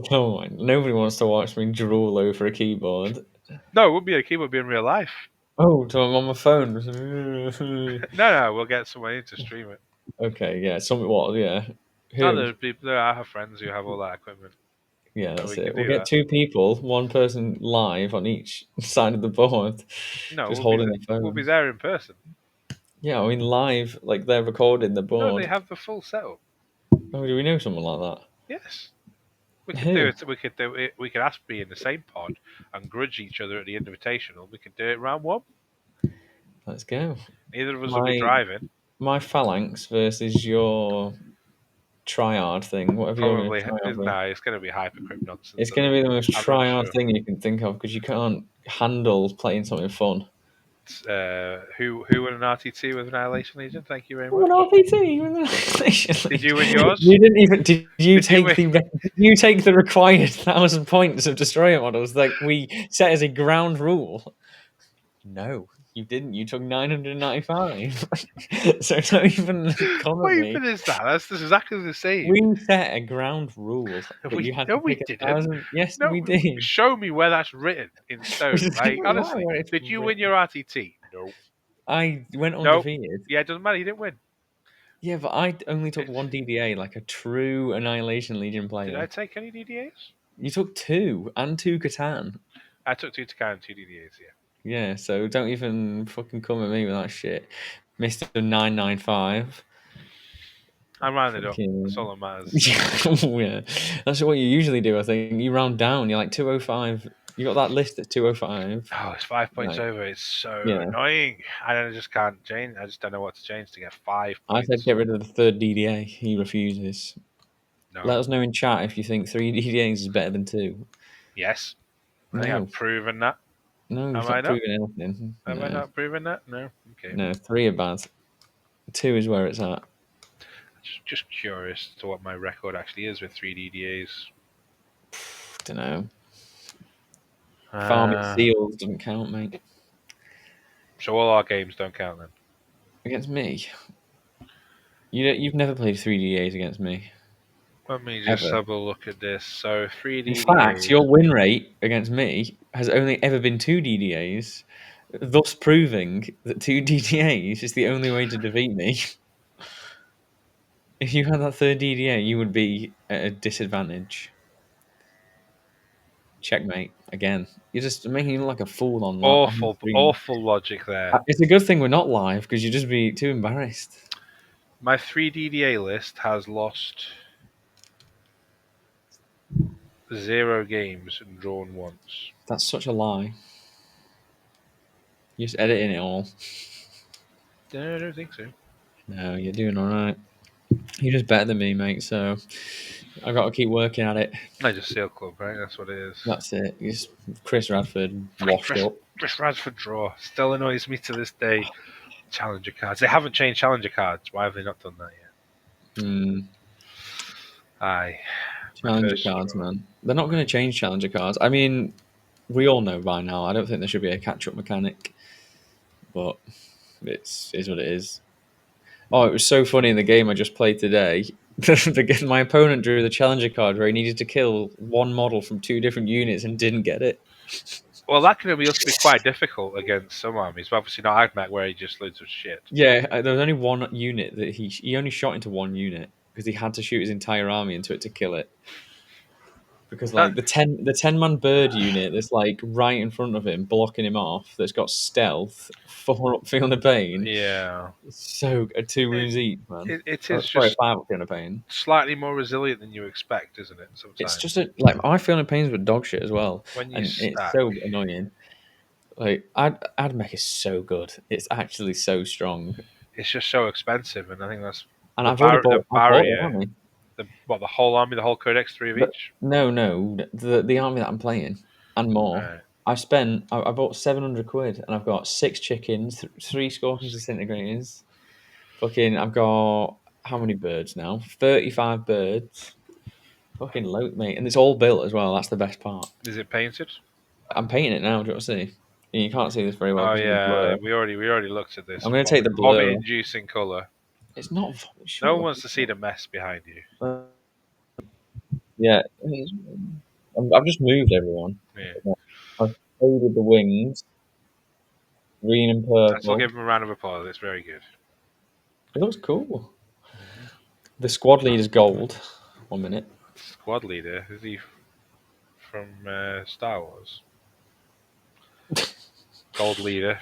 Come on, nobody wants to watch me drool over a keyboard. No, it would be a keyboard, be in real life. Oh, so I'm on my phone. No, no, we'll get someone in to stream it. Okay, yeah, something. What? Yeah, No, who? there are people. I have friends who have all that equipment, Yeah, so that's we could it. We'll do get that. two people, one person live on each side of the board, No, just holding their we'll be phones. there in person. Yeah, I mean live, like they're recording the No, they board. have the full setup. Oh, do we know someone like Yes, we that? could do Who? it. We could do it. We could ask to be in the same pod and grudge each other at the invitational. We could do it round one. Let's go. Neither of us will be My driving. my phalanx versus your triad thing, whatever you're going to Probably, try over. no, it's going to be hypercrypt nonsense. It's going to be the most I'm not triad sure. thing you can think of because you can't handle playing something fun. Who won an RTT with Annihilation Legion? Thank you very Oh, much. an RPG with an Annihilation Did you win Legion. yours? You didn't even. Did you Did you take win? the required 1,000 points of destroyer models that we set as a ground rule? No, you didn't. You took 995. So don't even come What at me. even is that? That's exactly the same. We set a ground rule that We you had no, to we pick a didn't. thousand. Yes, we No, did. show me where that's written in Which stone. is Like exactly why honestly, when it's did you win written. your RTT? No, I went no. undefeated. Yeah, it doesn't matter. You didn't win. Yeah, but I only took It, one DDA, like a true Annihilation Legion did I player. take any DDAs? You took two and two Catan. I took two Takan and two DDAs. Yeah, Yeah, so don't even fucking come at me with that shit. Mister 995. I'm rounded up. That's Fucking all that matters. yeah, that's what you usually do. I think you round down. You're like 205. You got that list at 205. Oh, it's 5 points Like, over. It's so yeah, annoying. I just can't change. I just don't know what to change to get five I said points. get rid of the third DDA. He refuses. Let No. us know in chat if you think three DDAs is better than two. Yes. I think No, I've proven that. no, Am he's I not not? proving anything. Have I No, not proven that? No. Okay. no, three are bad. Two is where it's at. Just curious to what my record actually is with three DDAs. Don't know. Farming Uh, seals doesn't count, mate. so all our games don't count then. Against me, you've never played three DDAs against me Let me just ever. have a look at this. So three In fact, DDAs. your win rate against me has only ever been two DDAs, thus proving that two DDAs is the only way to defeat me. If you had that third DDA, you would be at a disadvantage. Checkmate again. You're just making you look like a fool on the Awful, stream. awful logic there. It's a good thing we're not live because you'd just be too embarrassed. My three DDA list has lost 0 games and drawn once. That's such a lie. You're just editing it all. No, I don't think so. No, you're doing all right. You're just better than me, mate. So I got to keep working at it. I just Seal Club, right? That's what it is. That's it. Just Chris Radford Fucking washed up. Chris Radford draw still annoys me to this day. Challenger cards. They haven't changed Challenger cards. Why have they not done that yet? Mm, Aye. My Challenger first cards, straw. man. They're not going to change Challenger cards. I mean, we all know by now. I don't think there should be a catch-up mechanic, but it's is what it is. Oh, it was so funny in the game I just played today. My opponent drew the Challenger card where he needed to kill one model from two different units and didn't get it. Well, that can be also be quite difficult against some armies, but obviously not AgMac where he just loads of shit. Yeah, there was only one unit that he only shot into one unit because he had to shoot his entire army into it to kill it. because That like the 10 man bird unit that's like right in front of him, blocking him off. That's got stealth, 4 up feeling the pain. yeah, So 2 wounds it, each, man. it Oh, is sorry, just 5 up feeling pain. slightly more resilient than you expect, isn't it? It's Sometimes just like I feel in pains with dog shit as well, when you and it's stack, so annoying. Like Admech is so good. It's actually so strong, it's just so expensive, and I think that's and I've already the bought the barrier. army. The whole army, the whole codex, three of But each. no, the army that I'm playing and more. Right. I bought 700 quid, and I've got 6 chickens, 3 scorpions disintegrators. Fucking, I've got how many birds now? 35 birds. Fucking load, mate, and it's all built as well. That's the best part. Is it painted? I'm painting it now. Do you want to see? You can't see this very well Oh because of the yeah, blur. we already looked at this I'm going to take the vomit blur. inducing color. It's not vomit. Shut No one up. wants to see the mess behind you. Yeah, I've just moved everyone. Yeah, I've faded the wings, green and we'll purple. give him a round of applause. It's very good. It looks cool. Hmm. The squad leader's gold. 1 minute. Squad leader, is he from Star Wars? Gold leader.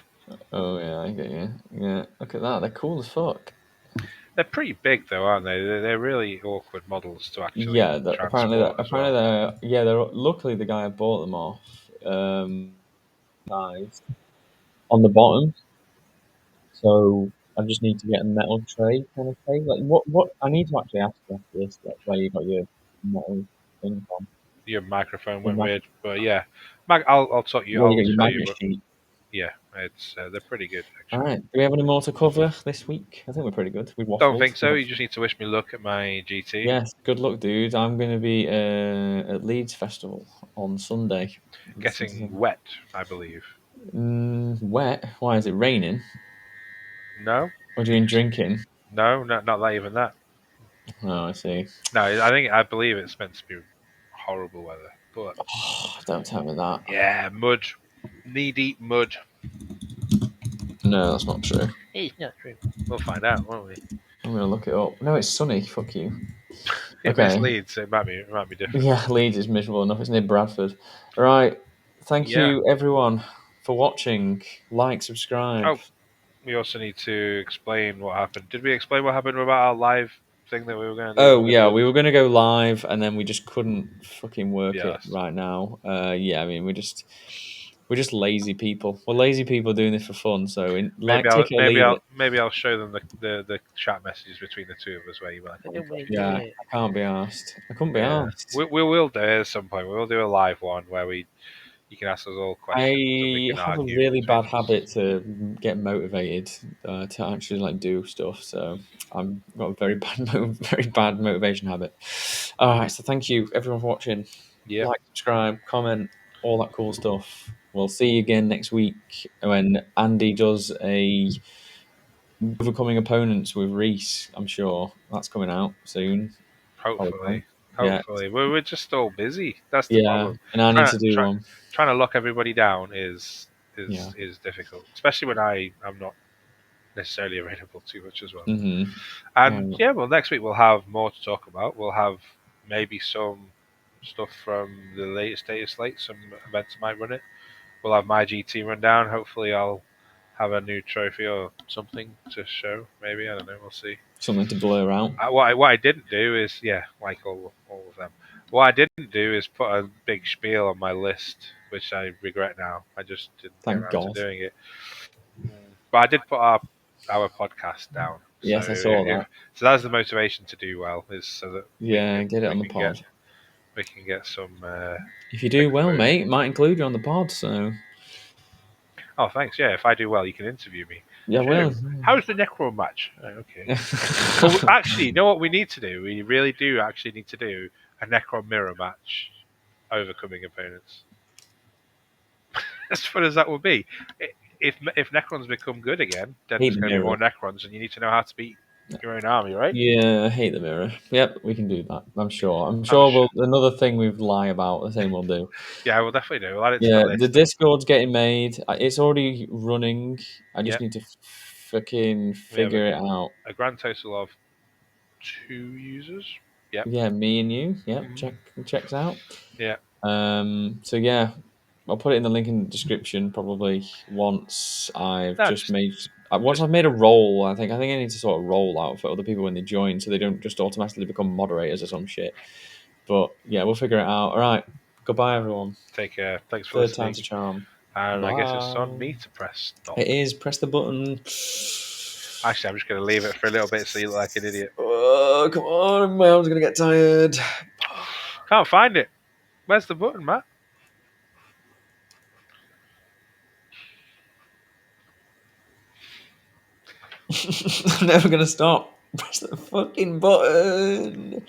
Oh yeah, I get you. Yeah, look at that. They're cool as fuck. They're pretty big though, aren't they? They're really awkward models to actually Yeah, transport as apparently well. they're luckily the guy I bought them off. Dies on the bottom, so I just need to get a metal tray kind of thing. Like what I need to actually ask you after this, like where you got your metal thing from. Your microphone Your went weird, but yeah, I'll talk you. where you I'll got your show you. magnet But sheet. yeah, it's they're pretty good All actually. right. Do we have any more to cover this week? I think we're pretty good. We Don't waffled. think so. You just need to wish me luck at my GT. Yes, good luck, dude. I'm going to be at Leeds Festival on Sunday. Getting wet, I believe. Wet? Why is it raining? No, Or do you you mean just drinking? no, not that even that. Oh, I see. No, I believe it's meant to be horrible weather, but Oh, don't tell me that. yeah, mud, knee deep mud. No, that's not true. It's not true. We'll find out, won't we? I'm going to look it up. No, it's sunny. Fuck you. It Okay. misleads. It might be different. Yeah, Leeds is miserable enough. It's near Bradford. All right. Thank Yeah. you, everyone, for watching. Like, subscribe. Oh, we also need to explain what happened. Did we explain what happened about our live thing that we were going to do? Oh yeah, we were gonna go live, and then we just couldn't fucking work it Yes. right now. Yeah, I mean we're just lazy people. We're lazy people doing this for fun. So like, take it or leave it. Maybe I'll show them the chat messages between the two of us where you like, I don't want to do Yeah, it. I can't be asked. I couldn't be Yeah, asked. we will do it at some point. We will do a live one where we you can ask us all questions and we I can have a argue really between bad us. habit to get motivated to actually like do stuff. So I've got a very very bad motivation habit. All right, so thank you everyone for watching. Yep, Like, subscribe, comment, all that cool stuff. We'll see you again next week when Andy does a overcoming opponents with Reese. I'm sure that's coming out soon. Probably. hopefully, Yeah, hopefully. We're just all busy. That's the yeah, problem. and I need Trying to to do one. trying to lock everybody down Yeah. is difficult, especially when I'm not necessarily available too much as well. Mm-hmm. And yeah, well, next week we'll have more to talk about. We'll have maybe some stuff from the latest data slate, some events I might run it. We'll have my GT rundown. Hopefully, I'll have a new trophy or something to show. Maybe I don't know. We'll see. Something to blur out. What I didn't do is like all of them. What I didn't do is put a big spiel on my list, which I regret now. I just didn't get Thank around to God. doing it. But I did put our podcast down. So Yes, I saw if that. so, that's the motivation to do well is so that Yeah, get it on the pod. we can get some If you do well, exposure. mate, might include you on the pod. So Oh, thanks. Yeah, if I do well, you can interview me. yeah, Sure. well. How's the Necron match? Okay. Well, actually, you know what we need to do? We really do actually need to do a Necron mirror match, overcoming opponents. As fun as that would be, if Necrons become good again, then Hate there's the going to be mirror. more Necrons, and you need to know how to beat your own army, right? Yeah, I hate the mirror. Yep, we can do that. I'm sure. I'm I'm sure sure. we'll another thing we lie about, the same we'll do. Yeah, we'll definitely do. We'll add it to the Yeah, the list. Discord's getting made. It's already running. I just Yep, need to fucking we have figure it out. a grand total of 2 users. Yep. Yeah, me and you. Yep, Mhm. checks out. Yeah. So yeah, I'll put it in the link in the description probably once I've No, just made once just I've made a role. I think I need to sort of roll out for other people when they join, so they don't just automatically become moderators or some shit. But yeah, we'll figure it out. All right, goodbye everyone. take care. Thanks for Third time's listening. a charm. And I guess it's on Bye. me to press stop. It is. Press the button. Actually, I'm just going to leave it for a little bit so you look like an idiot. Oh, come on, my arm's gonna get tired. Can't find it. Where's the button, Matt? I'm never gonna stop. Press the fucking button.